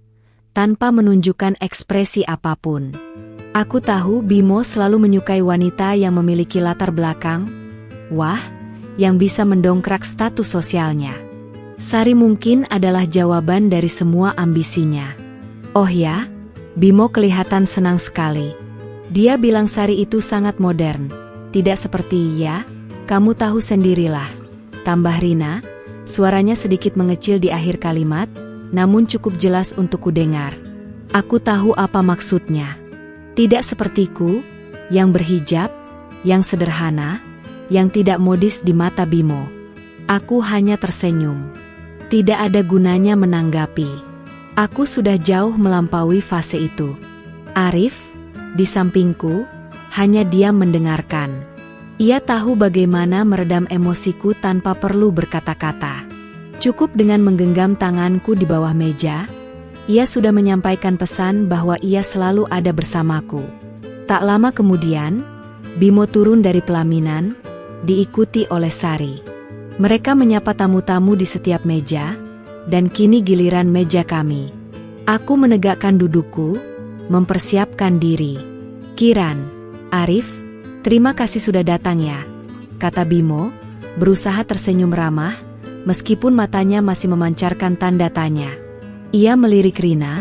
[SPEAKER 1] tanpa menunjukkan ekspresi apapun. Aku tahu Bimo selalu menyukai wanita yang memiliki latar belakang, yang bisa mendongkrak status sosialnya. Sari mungkin adalah jawaban dari semua ambisinya. Oh ya, Bimo kelihatan senang sekali. Dia bilang Sari itu sangat modern, tidak seperti kamu tahu sendirilah. Tambah Rina, suaranya sedikit mengecil di akhir kalimat, namun cukup jelas untuk kudengar. Aku tahu apa maksudnya. Tidak sepertiku, yang berhijab, yang sederhana, yang tidak modis di mata Bimo. Aku hanya tersenyum. Tidak ada gunanya menanggapi. Aku sudah jauh melampaui fase itu. Arif, di sampingku, hanya diam mendengarkan. Ia tahu bagaimana meredam emosiku tanpa perlu berkata-kata. Cukup dengan menggenggam tanganku di bawah meja, ia sudah menyampaikan pesan bahwa ia selalu ada bersamaku. Tak lama kemudian, Bimo turun dari pelaminan, diikuti oleh Sari. Mereka menyapa tamu-tamu di setiap meja, dan kini giliran meja kami. Aku menegakkan dudukku, mempersiapkan diri. "Kiran, Arif, terima kasih sudah datang ya," kata Bimo, berusaha tersenyum ramah, meskipun matanya masih memancarkan tanda tanya. Ia melirik Rina,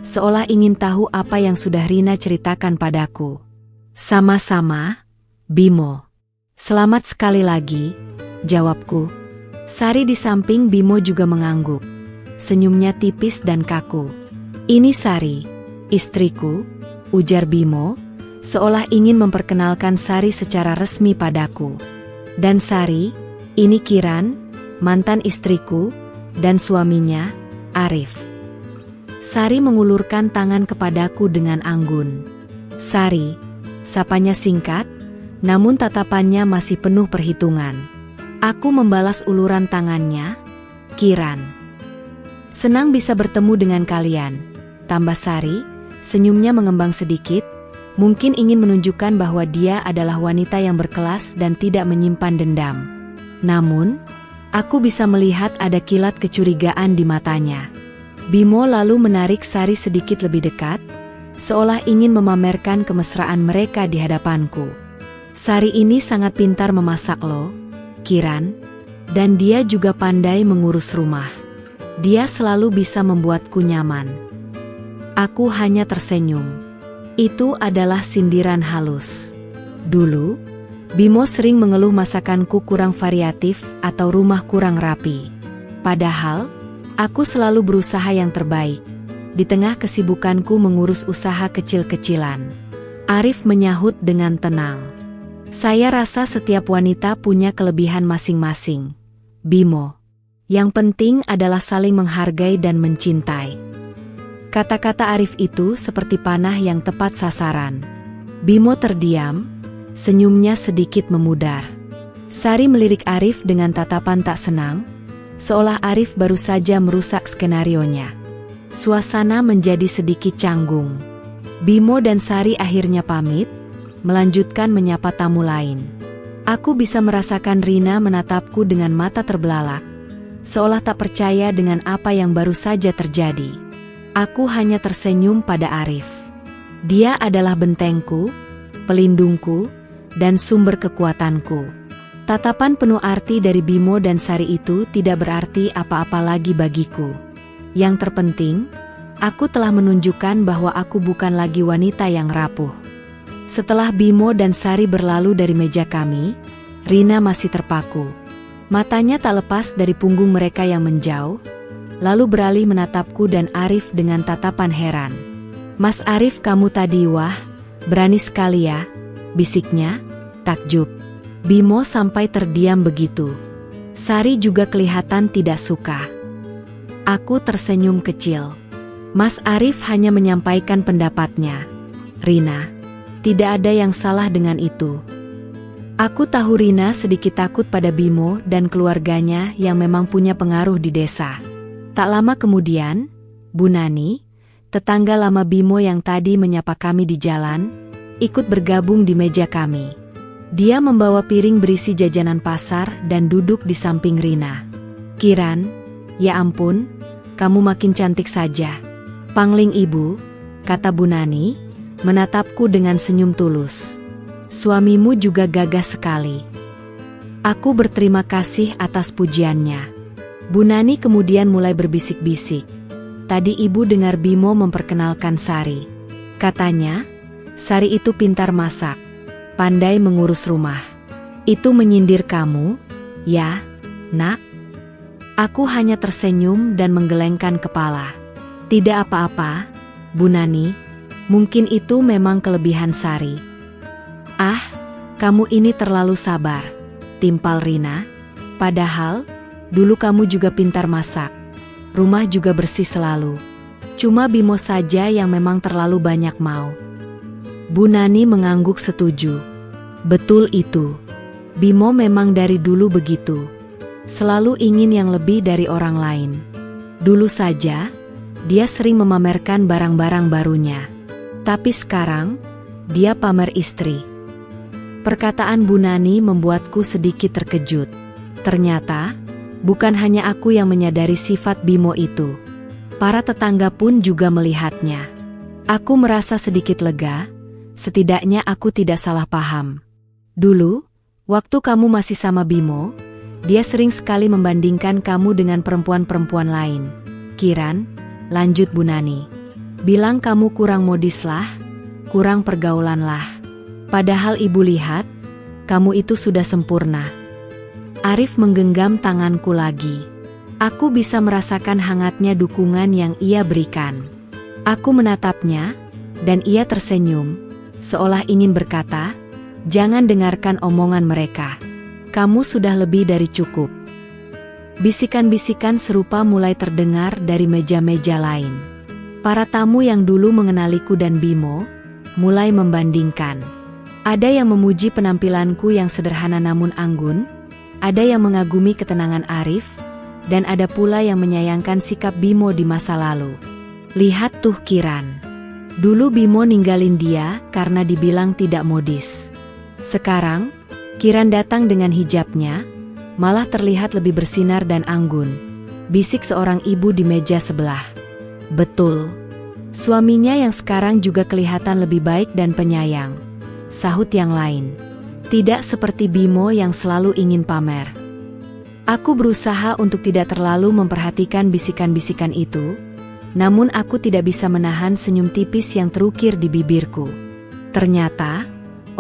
[SPEAKER 1] seolah ingin tahu apa yang sudah Rina ceritakan padaku. "Sama-sama, Bimo." "Selamat sekali lagi," jawabku. Sari di samping Bimo juga mengangguk. Senyumnya tipis dan kaku. "Ini Sari, istriku," ujar Bimo, seolah ingin memperkenalkan Sari secara resmi padaku. "Dan Sari, ini Kiran, mantan istriku, dan suaminya, Arif." Sari mengulurkan tangan kepadaku dengan anggun. "Sari," sapanya singkat, namun tatapannya masih penuh perhitungan. Aku membalas uluran tangannya, "Kiran. Senang bisa bertemu dengan kalian," tambah Sari, senyumnya mengembang sedikit, mungkin ingin menunjukkan bahwa dia adalah wanita yang berkelas dan tidak menyimpan dendam. Namun, aku bisa melihat ada kilat kecurigaan di matanya. Bimo lalu menarik Sari sedikit lebih dekat, seolah ingin memamerkan kemesraan mereka di hadapanku. Sari ini sangat pintar memasak loh, Kiran. Dan dia juga pandai mengurus rumah. Dia selalu bisa membuatku nyaman. Aku hanya tersenyum. Itu adalah sindiran halus. Dulu, Bimo sering mengeluh masakanku kurang variatif atau rumah kurang rapi. Padahal, aku selalu berusaha yang terbaik. Di tengah kesibukanku mengurus usaha kecil-kecilan, Arif menyahut dengan tenang. Saya rasa setiap wanita punya kelebihan masing-masing, Bimo. Yang penting adalah saling menghargai dan mencintai. Kata-kata Arif itu seperti panah yang tepat sasaran. Bimo terdiam, senyumnya sedikit memudar. Sari melirik Arif dengan tatapan tak senang, seolah Arif baru saja merusak skenarionya. Suasana menjadi sedikit canggung. Bimo dan Sari akhirnya pamit, melanjutkan menyapa tamu lain. Aku bisa merasakan Rina menatapku dengan mata terbelalak, seolah tak percaya dengan apa yang baru saja terjadi. Aku hanya tersenyum pada Arif. Dia adalah bentengku, pelindungku, dan sumber kekuatanku. Tatapan penuh arti dari Bimo dan Sari itu tidak berarti apa-apa lagi bagiku. Yang terpenting, aku telah menunjukkan bahwa aku bukan lagi wanita yang rapuh. Setelah Bimo dan Sari berlalu dari meja kami, Rina masih terpaku. Matanya tak lepas dari punggung mereka yang menjauh, lalu beralih menatapku dan Arif dengan tatapan heran. "Mas Arif, kamu tadi wah, berani sekali ya," bisiknya, takjub. Bimo sampai terdiam begitu. Sari juga kelihatan tidak suka. Aku tersenyum kecil. Mas Arif hanya menyampaikan pendapatnya. Rina, tidak ada yang salah dengan itu. Aku tahu Rina sedikit takut pada Bimo dan keluarganya yang memang punya pengaruh di desa. Tak lama kemudian, Bu Nani, tetangga lama Bimo yang tadi menyapa kami di jalan, ikut bergabung di meja kami. Dia membawa piring berisi jajanan pasar dan duduk di samping Rina. "Kiran, ya ampun, kamu makin cantik saja." "Pangling Ibu," kata Bu Nani, menatapku dengan senyum tulus. "Suamimu juga gagah sekali." Aku berterima kasih atas pujiannya. Bu Nani kemudian mulai berbisik-bisik. Tadi Ibu dengar Bimo memperkenalkan Sari. Katanya, Sari itu pintar masak, pandai mengurus rumah. Itu menyindir kamu, ya, Nak? Aku hanya tersenyum dan menggelengkan kepala. "Tidak apa-apa, Bu Nani. Mungkin itu memang kelebihan Sari." "Ah, kamu ini terlalu sabar," timpal Rina. "Padahal, dulu kamu juga pintar masak. Rumah juga bersih selalu. Cuma Bimo saja yang memang terlalu banyak mau." Bu Nani mengangguk setuju. Betul itu. Bimo memang dari dulu begitu. Selalu ingin yang lebih dari orang lain. Dulu saja, dia sering memamerkan barang-barang barunya. Tapi sekarang, dia pamer istri. Perkataan Bu Nani membuatku sedikit terkejut. Ternyata, bukan hanya aku yang menyadari sifat Bimo itu. Para tetangga pun juga melihatnya. Aku merasa sedikit lega, setidaknya aku tidak salah paham. Dulu, waktu kamu masih sama Bimo, dia sering sekali membandingkan kamu dengan perempuan-perempuan lain. "Kiran," lanjut Bu Nani, "bilang kamu kurang modis lah, kurang pergaulan lah. Padahal Ibu lihat, kamu itu sudah sempurna." Arif menggenggam tanganku lagi. Aku bisa merasakan hangatnya dukungan yang ia berikan. Aku menatapnya, dan ia tersenyum, seolah ingin berkata, "Jangan dengarkan omongan mereka. Kamu sudah lebih dari cukup." Bisikan-bisikan serupa mulai terdengar dari meja-meja lain. Para tamu yang dulu mengenaliku dan Bimo, mulai membandingkan. Ada yang memuji penampilanku yang sederhana namun anggun, ada yang mengagumi ketenangan Arif, dan ada pula yang menyayangkan sikap Bimo di masa lalu. "Lihat tuh Kiran. Dulu Bimo ninggalin dia karena dibilang tidak modis. Sekarang, Kiran datang dengan hijabnya, malah terlihat lebih bersinar dan anggun," bisik seorang ibu di meja sebelah. "Betul. Suaminya yang sekarang juga kelihatan lebih baik dan penyayang, sahut yang lain. Tidak seperti Bimo yang selalu ingin pamer. Aku berusaha untuk tidak terlalu memperhatikan bisikan-bisikan itu, namun aku tidak bisa menahan senyum tipis yang terukir di bibirku. Ternyata,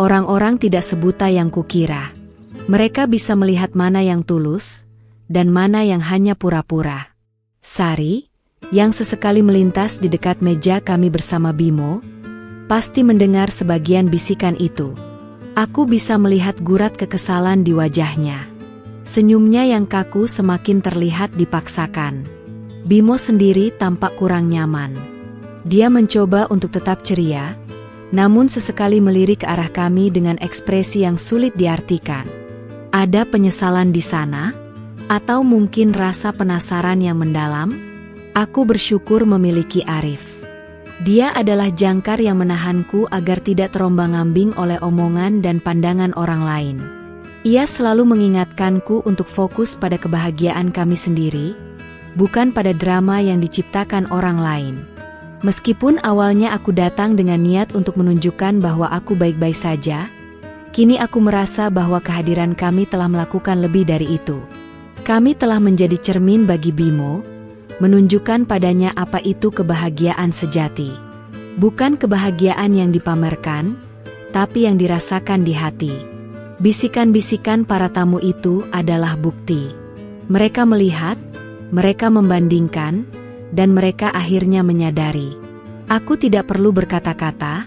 [SPEAKER 1] orang-orang tidak sebuta yang kukira. Mereka bisa melihat mana yang tulus, dan mana yang hanya pura-pura. Sari, yang sesekali melintas di dekat meja kami bersama Bimo, pasti mendengar sebagian bisikan itu. Aku bisa melihat gurat kekesalan di wajahnya. Senyumnya yang kaku semakin terlihat dipaksakan. Bimo sendiri tampak kurang nyaman. Dia mencoba untuk tetap ceria, namun sesekali melirik ke arah kami dengan ekspresi yang sulit diartikan. Ada penyesalan di sana? Atau mungkin rasa penasaran yang mendalam? Aku bersyukur memiliki Arif. Dia adalah jangkar yang menahanku agar tidak terombang-ambing oleh omongan dan pandangan orang lain. Ia selalu mengingatkanku untuk fokus pada kebahagiaan kami sendiri, bukan pada drama yang diciptakan orang lain. Meskipun awalnya aku datang dengan niat untuk menunjukkan bahwa aku baik-baik saja, kini aku merasa bahwa kehadiran kami telah melakukan lebih dari itu. Kami telah menjadi cermin bagi Bimo, menunjukkan padanya apa itu kebahagiaan sejati. Bukan kebahagiaan yang dipamerkan, tapi yang dirasakan di hati. Bisikan-bisikan para tamu itu adalah bukti. Mereka melihat, mereka membandingkan, dan mereka akhirnya menyadari. Aku tidak perlu berkata-kata,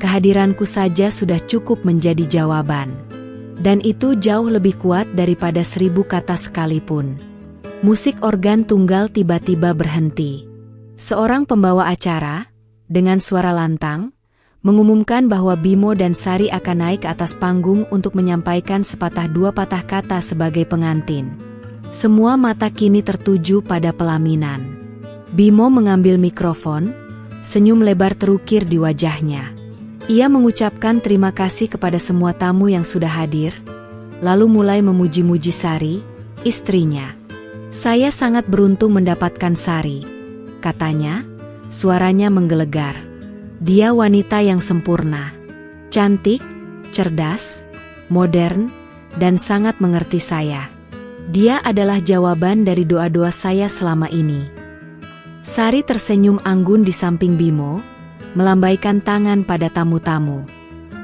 [SPEAKER 1] kehadiranku saja sudah cukup menjadi jawaban. Dan itu jauh lebih kuat daripada 1000 kata sekalipun. Musik organ tunggal tiba-tiba berhenti. Seorang pembawa acara, dengan suara lantang, mengumumkan bahwa Bimo dan Sari akan naik ke atas panggung untuk menyampaikan sepatah dua patah kata sebagai pengantin. Semua mata kini tertuju pada pelaminan. Bimo mengambil mikrofon, senyum lebar terukir di wajahnya. Ia mengucapkan terima kasih kepada semua tamu yang sudah hadir, lalu mulai memuji-muji Sari, istrinya. Saya sangat beruntung mendapatkan Sari, katanya, suaranya menggelegar. Dia wanita yang sempurna, cantik, cerdas, modern, dan sangat mengerti saya. Dia adalah jawaban dari doa-doa saya selama ini. Sari tersenyum anggun di samping Bimo, melambaikan tangan pada tamu-tamu.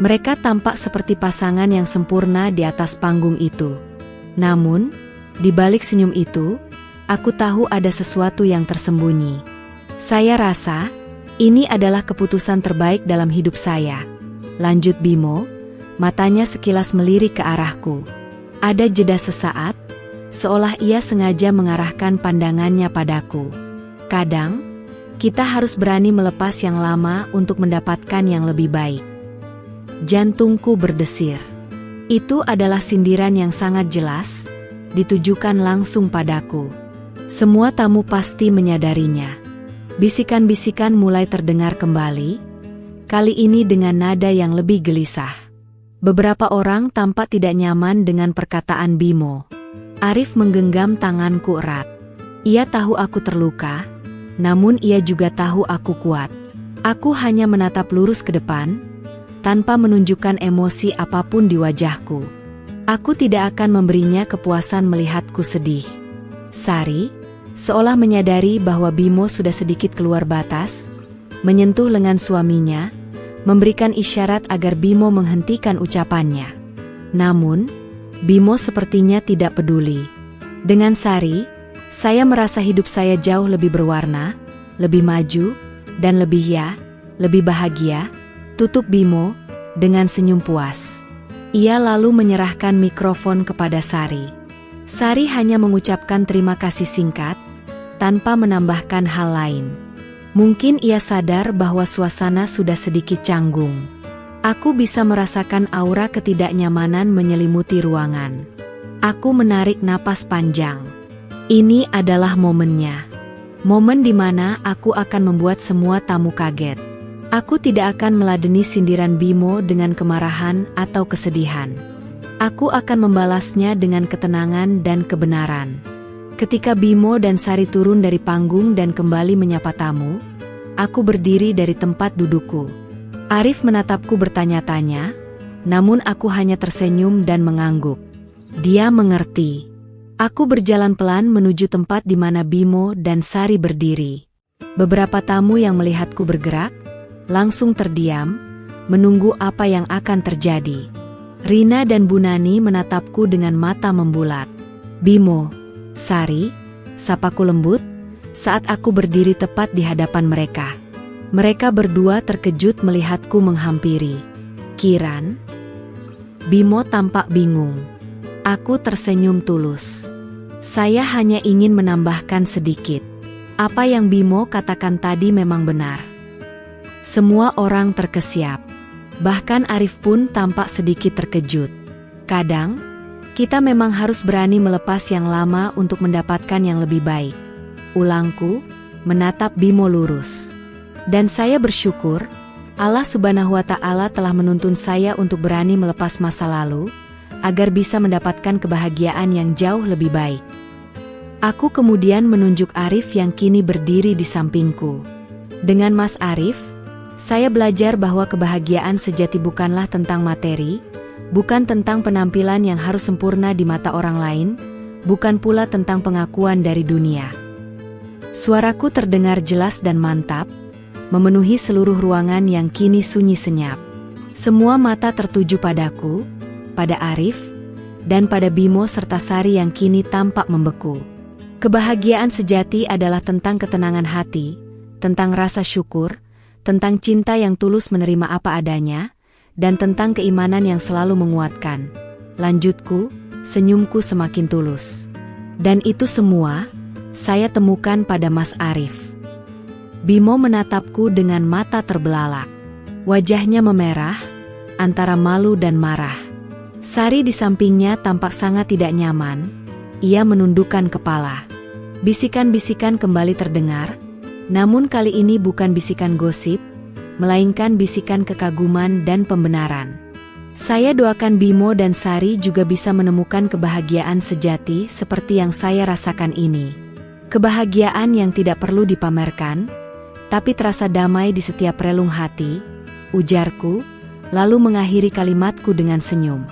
[SPEAKER 1] Mereka tampak seperti pasangan yang sempurna di atas panggung itu. Namun, di balik senyum itu, aku tahu ada sesuatu yang tersembunyi. Saya rasa, ini adalah keputusan terbaik dalam hidup saya. Lanjut Bimo, matanya sekilas melirik ke arahku. Ada jeda sesaat, seolah ia sengaja mengarahkan pandangannya padaku. Kadang, kita harus berani melepas yang lama untuk mendapatkan yang lebih baik. Jantungku berdesir. Itu adalah sindiran yang sangat jelas, ditujukan langsung padaku. Semua tamu pasti menyadarinya. Bisikan-bisikan mulai terdengar kembali, kali ini dengan nada yang lebih gelisah. Beberapa orang tampak tidak nyaman dengan perkataan Bimo. Arif menggenggam tanganku erat. Ia tahu aku terluka, namun ia juga tahu aku kuat. Aku hanya menatap lurus ke depan, tanpa menunjukkan emosi apapun di wajahku. Aku tidak akan memberinya kepuasan melihatku sedih. Sari, seolah menyadari bahwa Bimo sudah sedikit keluar batas, menyentuh lengan suaminya, memberikan isyarat agar Bimo menghentikan ucapannya. Namun, Bimo sepertinya tidak peduli. Dengan Sari, saya merasa hidup saya jauh lebih berwarna, lebih maju, dan lebih bahagia, tutup Bimo, dengan senyum puas. Ia lalu menyerahkan mikrofon kepada Sari. Sari hanya mengucapkan terima kasih singkat, tanpa menambahkan hal lain. Mungkin ia sadar bahwa suasana sudah sedikit canggung. Aku bisa merasakan aura ketidaknyamanan menyelimuti ruangan. Aku menarik napas panjang. Ini adalah momennya. Momen di mana aku akan membuat semua tamu kaget. Aku tidak akan meladeni sindiran Bimo dengan kemarahan atau kesedihan. Aku akan membalasnya dengan ketenangan dan kebenaran. Ketika Bimo dan Sari turun dari panggung dan kembali menyapa tamu, Aku berdiri dari tempat dudukku. Arif menatapku bertanya-tanya, namun aku hanya tersenyum dan mengangguk. Dia mengerti. Aku berjalan pelan menuju tempat di mana Bimo dan Sari berdiri. Beberapa tamu yang melihatku bergerak, langsung terdiam, menunggu apa yang akan terjadi. Rina dan Bu Nani menatapku dengan mata membulat. Bimo, Sari, sapaku lembut, saat aku berdiri tepat di hadapan mereka. Mereka berdua terkejut melihatku menghampiri. Kiran? Bimo tampak bingung. Aku tersenyum tulus. Saya hanya ingin menambahkan sedikit. Apa yang Bimo katakan tadi memang benar. Semua orang terkesiap. Bahkan Arif pun tampak sedikit terkejut. Kadang, kita memang harus berani melepas yang lama untuk mendapatkan yang lebih baik. Ulangku, menatap Bimo lurus. Dan saya bersyukur, Allah Subhanahu wa Ta'ala telah menuntun saya untuk berani melepas masa lalu, agar bisa mendapatkan kebahagiaan yang jauh lebih baik. Aku kemudian menunjuk Arif yang kini berdiri di sampingku. Dengan Mas Arif, saya belajar bahwa kebahagiaan sejati bukanlah tentang materi, bukan tentang penampilan yang harus sempurna di mata orang lain, bukan pula tentang pengakuan dari dunia. Suaraku terdengar jelas dan mantap, memenuhi seluruh ruangan yang kini sunyi senyap. Semua mata tertuju padaku, pada Arif, dan pada Bimo serta Sari yang kini tampak membeku. Kebahagiaan sejati adalah tentang ketenangan hati, tentang rasa syukur, tentang cinta yang tulus menerima apa adanya, dan tentang keimanan yang selalu menguatkan. Lanjutku, senyumku semakin tulus. Dan itu semua, saya temukan pada Mas Arif. Bimo menatapku dengan mata terbelalak. Wajahnya memerah, antara malu dan marah. Sari di sampingnya tampak sangat tidak nyaman. Ia menundukkan kepala. Bisikan-bisikan kembali terdengar, namun kali ini bukan bisikan gosip, melainkan bisikan kekaguman dan pembenaran. Saya doakan Bimo dan Sari juga bisa menemukan kebahagiaan sejati seperti yang saya rasakan ini. Kebahagiaan yang tidak perlu dipamerkan, tapi terasa damai di setiap relung hati, ujarku, lalu mengakhiri kalimatku dengan senyum.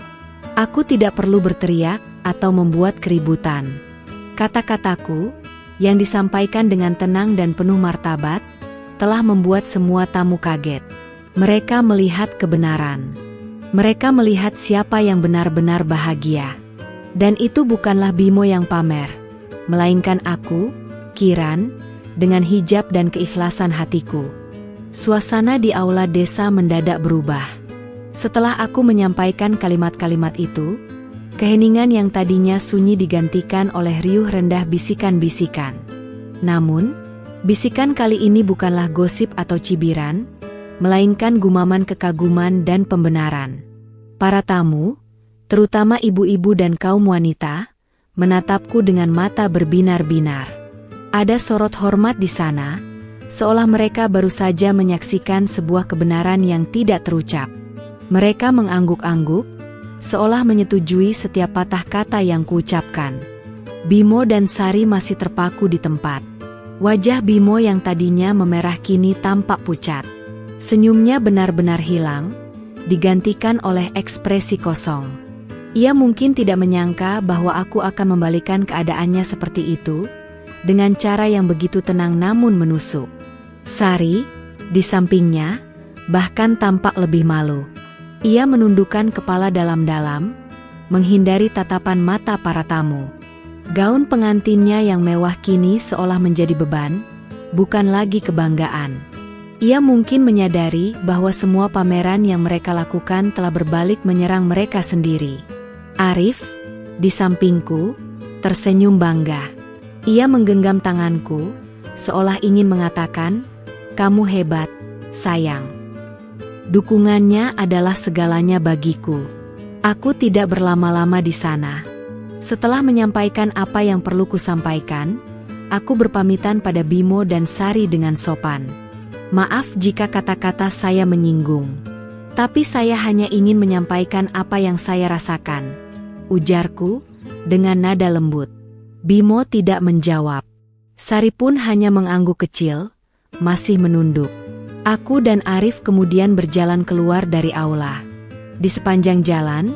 [SPEAKER 1] Aku tidak perlu berteriak atau membuat keributan. Kata-kataku, yang disampaikan dengan tenang dan penuh martabat, telah membuat semua tamu kaget. Mereka melihat kebenaran. Mereka melihat siapa yang benar-benar bahagia. Dan itu bukanlah Bimo yang pamer, melainkan aku, Kiran, dengan hijab dan keikhlasan hatiku. Suasana di aula desa mendadak berubah. Setelah aku menyampaikan kalimat-kalimat itu, keheningan yang tadinya sunyi digantikan oleh riuh rendah bisikan-bisikan. Namun, bisikan kali ini bukanlah gosip atau cibiran, melainkan gumaman kekaguman dan pembenaran. Para tamu, terutama ibu-ibu dan kaum wanita, menatapku dengan mata berbinar-binar. Ada sorot hormat di sana, seolah mereka baru saja menyaksikan sebuah kebenaran yang tidak terucap. Mereka mengangguk-angguk, seolah menyetujui setiap patah kata yang kuucapkan. Bimo dan Sari masih terpaku di tempat. Wajah Bimo yang tadinya memerah kini tampak pucat. Senyumnya benar-benar hilang, digantikan oleh ekspresi kosong. Ia mungkin tidak menyangka bahwa aku akan membalikan keadaannya seperti itu, dengan cara yang begitu tenang namun menusuk. Sari, di sampingnya, bahkan tampak lebih malu. Ia menundukkan kepala dalam-dalam, menghindari tatapan mata para tamu. Gaun pengantinnya yang mewah kini seolah menjadi beban, bukan lagi kebanggaan. Ia mungkin menyadari bahwa semua pameran yang mereka lakukan telah berbalik menyerang mereka sendiri. Arif, di sampingku, tersenyum bangga. Ia menggenggam tanganku, seolah ingin mengatakan, "Kamu hebat, sayang." Dukungannya adalah segalanya bagiku. Aku tidak berlama-lama di sana. Setelah menyampaikan apa yang perlu kusampaikan, aku berpamitan pada Bimo dan Sari dengan sopan. Maaf jika kata-kata saya menyinggung. Tapi saya hanya ingin menyampaikan apa yang saya rasakan, ujarku, dengan nada lembut. Bimo tidak menjawab. Sari pun hanya mengangguk kecil, masih menunduk. Aku dan Arif kemudian berjalan keluar dari aula. Di sepanjang jalan,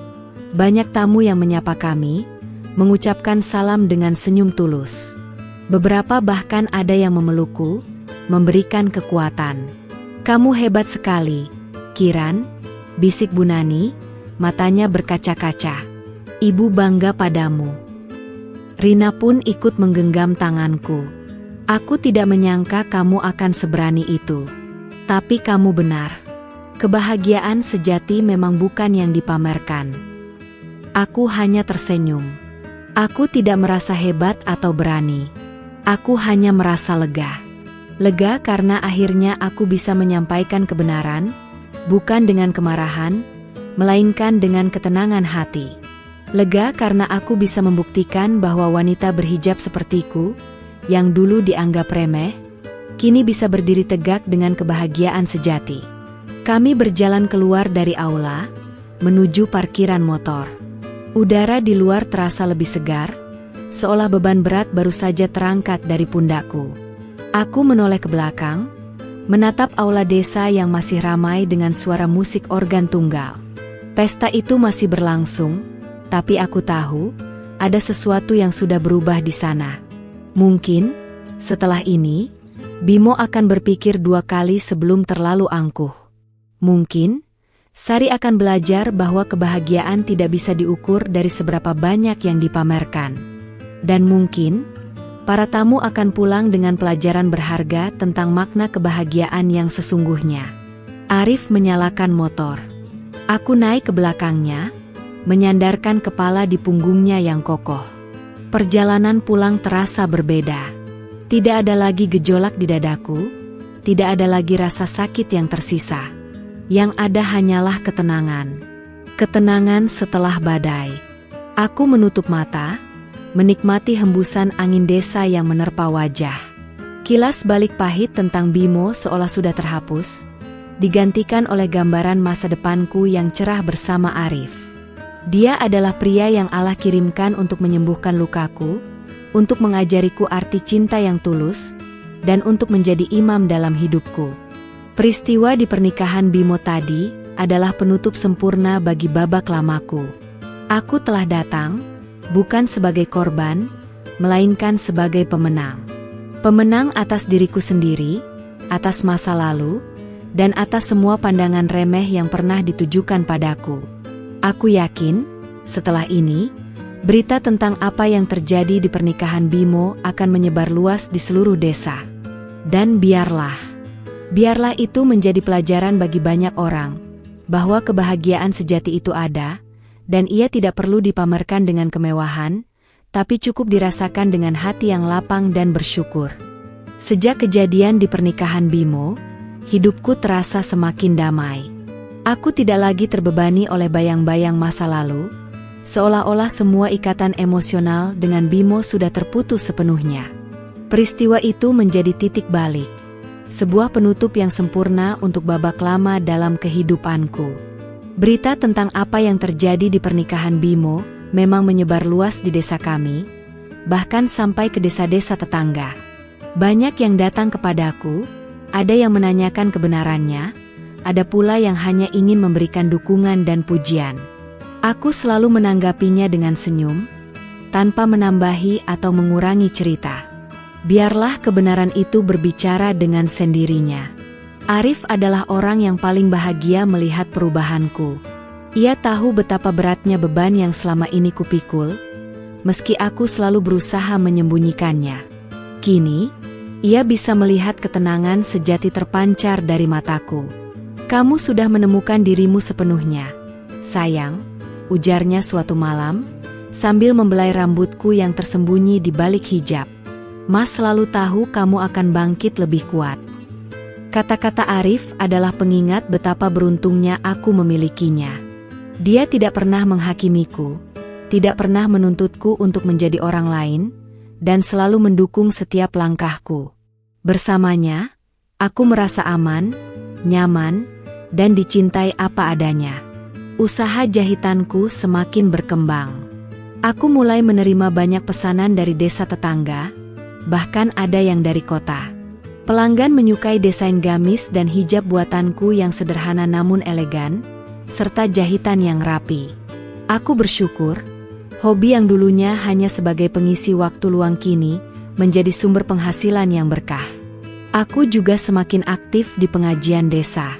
[SPEAKER 1] banyak tamu yang menyapa kami, mengucapkan salam dengan senyum tulus. Beberapa bahkan ada yang memelukku, memberikan kekuatan. "Kamu hebat sekali, Kiran," bisik Bu Nani, matanya berkaca-kaca. "Ibu bangga padamu." Rina pun ikut menggenggam tanganku. "Aku tidak menyangka kamu akan seberani itu. Tapi kamu benar. Kebahagiaan sejati memang bukan yang dipamerkan." Aku hanya tersenyum. Aku tidak merasa hebat atau berani. Aku hanya merasa lega. Lega karena akhirnya aku bisa menyampaikan kebenaran, bukan dengan kemarahan, melainkan dengan ketenangan hati. Lega karena aku bisa membuktikan bahwa wanita berhijab sepertiku, yang dulu dianggap remeh, kini bisa berdiri tegak dengan kebahagiaan sejati. Kami berjalan keluar dari aula, menuju parkiran motor. Udara di luar terasa lebih segar, seolah beban berat baru saja terangkat dari pundakku. Aku menoleh ke belakang, menatap aula desa yang masih ramai dengan suara musik organ tunggal. Pesta itu masih berlangsung, tapi aku tahu, ada sesuatu yang sudah berubah di sana. Mungkin, setelah ini, Bimo akan berpikir 2 kali sebelum terlalu angkuh. Mungkin, Sari akan belajar bahwa kebahagiaan tidak bisa diukur dari seberapa banyak yang dipamerkan. Dan mungkin, para tamu akan pulang dengan pelajaran berharga tentang makna kebahagiaan yang sesungguhnya. Arif menyalakan motor. Aku naik ke belakangnya, menyandarkan kepala di punggungnya yang kokoh. Perjalanan pulang terasa berbeda. Tidak ada lagi gejolak di dadaku, tidak ada lagi rasa sakit yang tersisa. Yang ada hanyalah ketenangan. Ketenangan setelah badai. Aku menutup mata, menikmati hembusan angin desa yang menerpa wajah. Kilas balik pahit tentang Bimo seolah sudah terhapus, digantikan oleh gambaran masa depanku yang cerah bersama Arif. Dia adalah pria yang Allah kirimkan untuk menyembuhkan lukaku, untuk mengajariku arti cinta yang tulus, dan untuk menjadi imam dalam hidupku. Peristiwa di pernikahan Bimo tadi adalah penutup sempurna bagi babak lamaku. Aku telah datang, bukan sebagai korban, melainkan sebagai pemenang. Pemenang atas diriku sendiri, atas masa lalu, dan atas semua pandangan remeh yang pernah ditujukan padaku. Aku yakin, setelah ini, berita tentang apa yang terjadi di pernikahan Bimo akan menyebar luas di seluruh desa. Dan biarlah itu menjadi pelajaran bagi banyak orang, bahwa kebahagiaan sejati itu ada, dan ia tidak perlu dipamerkan dengan kemewahan, tapi cukup dirasakan dengan hati yang lapang dan bersyukur. Sejak kejadian di pernikahan Bimo, hidupku terasa semakin damai. Aku tidak lagi terbebani oleh bayang-bayang masa lalu, seolah-olah semua ikatan emosional dengan Bimo sudah terputus sepenuhnya. Peristiwa itu menjadi titik balik, sebuah penutup yang sempurna untuk babak lama dalam kehidupanku. Berita tentang apa yang terjadi di pernikahan Bimo memang menyebar luas di desa kami, bahkan sampai ke desa-desa tetangga. Banyak yang datang kepadaku, ada yang menanyakan kebenarannya, ada pula yang hanya ingin memberikan dukungan dan pujian. Aku selalu menanggapinya dengan senyum, tanpa menambahi atau mengurangi cerita. Biarlah kebenaran itu berbicara dengan sendirinya. Arif adalah orang yang paling bahagia melihat perubahanku. Ia tahu betapa beratnya beban yang selama ini kupikul, meski aku selalu berusaha menyembunyikannya. Kini, ia bisa melihat ketenangan sejati terpancar dari mataku. "Kamu sudah menemukan dirimu sepenuhnya, sayang," ujarnya suatu malam, sambil membelai rambutku yang tersembunyi di balik hijab. "Mas selalu tahu kamu akan bangkit lebih kuat." Kata-kata Arif adalah pengingat betapa beruntungnya aku memilikinya. Dia tidak pernah menghakimiku, tidak pernah menuntutku untuk menjadi orang lain, dan selalu mendukung setiap langkahku. Bersamanya, aku merasa aman, nyaman, dan dicintai apa adanya. Usaha jahitanku semakin berkembang. Aku mulai menerima banyak pesanan dari desa tetangga, bahkan ada yang dari kota. Pelanggan menyukai desain gamis dan hijab buatanku yang sederhana namun elegan, serta jahitan yang rapi. Aku bersyukur, hobi yang dulunya hanya sebagai pengisi waktu luang kini menjadi sumber penghasilan yang berkah. Aku juga semakin aktif di pengajian desa.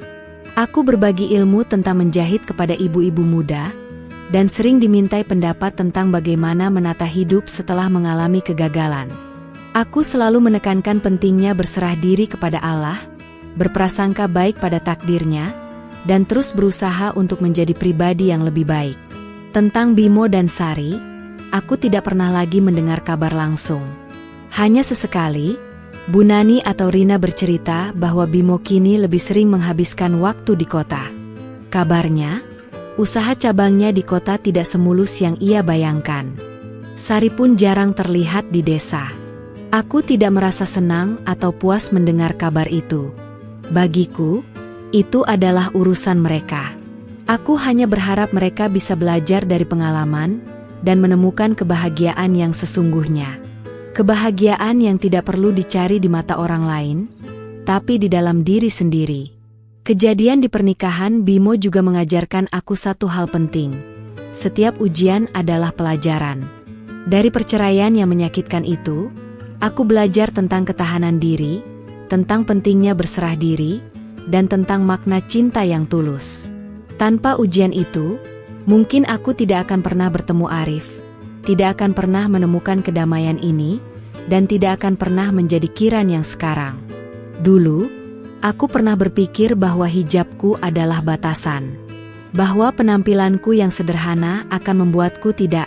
[SPEAKER 1] Aku berbagi ilmu tentang menjahit kepada ibu-ibu muda, dan sering dimintai pendapat tentang bagaimana menata hidup setelah mengalami kegagalan. Aku selalu menekankan pentingnya berserah diri kepada Allah, berprasangka baik pada takdirnya, dan terus berusaha untuk menjadi pribadi yang lebih baik. Tentang Bimo dan Sari, aku tidak pernah lagi mendengar kabar langsung. Hanya sesekali, Bu Nani atau Rina bercerita bahwa Bimo kini lebih sering menghabiskan waktu di kota. Kabarnya, usaha cabangnya di kota tidak semulus yang ia bayangkan. Sari pun jarang terlihat di desa. Aku tidak merasa senang atau puas mendengar kabar itu. Bagiku, itu adalah urusan mereka. Aku hanya berharap mereka bisa belajar dari pengalaman dan menemukan kebahagiaan yang sesungguhnya. Kebahagiaan yang tidak perlu dicari di mata orang lain, tapi di dalam diri sendiri. Kejadian di pernikahan Bimo juga mengajarkan aku satu hal penting. Setiap ujian adalah pelajaran. Dari perceraian yang menyakitkan itu, aku belajar tentang ketahanan diri, tentang pentingnya berserah diri, dan tentang makna cinta yang tulus. Tanpa ujian itu, mungkin aku tidak akan pernah bertemu Arif, tidak akan pernah menemukan kedamaian ini, dan tidak akan pernah menjadi Kiran yang sekarang. Dulu, aku pernah berpikir bahwa hijabku adalah batasan, bahwa penampilanku yang sederhana akan membuatku tidak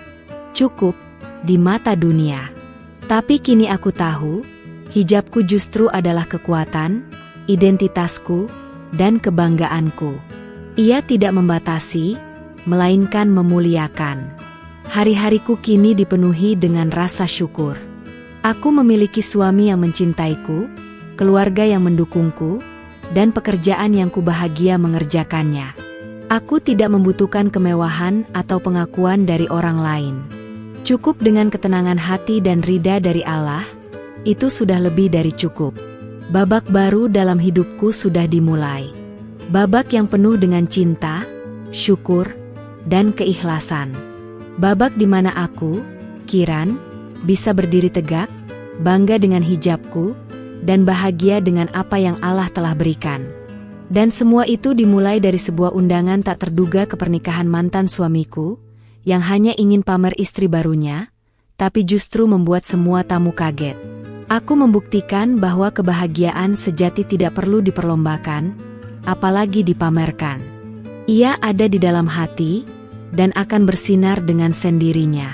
[SPEAKER 1] cukup di mata dunia. Tapi kini aku tahu, hijabku justru adalah kekuatan, identitasku, dan kebanggaanku. Ia tidak membatasi, melainkan memuliakan. Hari-hariku kini dipenuhi dengan rasa syukur. Aku memiliki suami yang mencintaiku, keluarga yang mendukungku, dan pekerjaan yang kubahagia mengerjakannya. Aku tidak membutuhkan kemewahan atau pengakuan dari orang lain. Cukup dengan ketenangan hati dan ridha dari Allah, itu sudah lebih dari cukup. Babak baru dalam hidupku sudah dimulai. Babak yang penuh dengan cinta, syukur, dan keikhlasan. Babak di mana aku, Kiran, bisa berdiri tegak, bangga dengan hijabku, dan bahagia dengan apa yang Allah telah berikan. Dan semua itu dimulai dari sebuah undangan tak terduga ke pernikahan mantan suamiku, yang hanya ingin pamer istri barunya, tapi justru membuat semua tamu kaget. Aku membuktikan bahwa kebahagiaan sejati tidak perlu diperlombakan, apalagi dipamerkan. Ia ada di dalam hati, dan akan bersinar dengan sendirinya.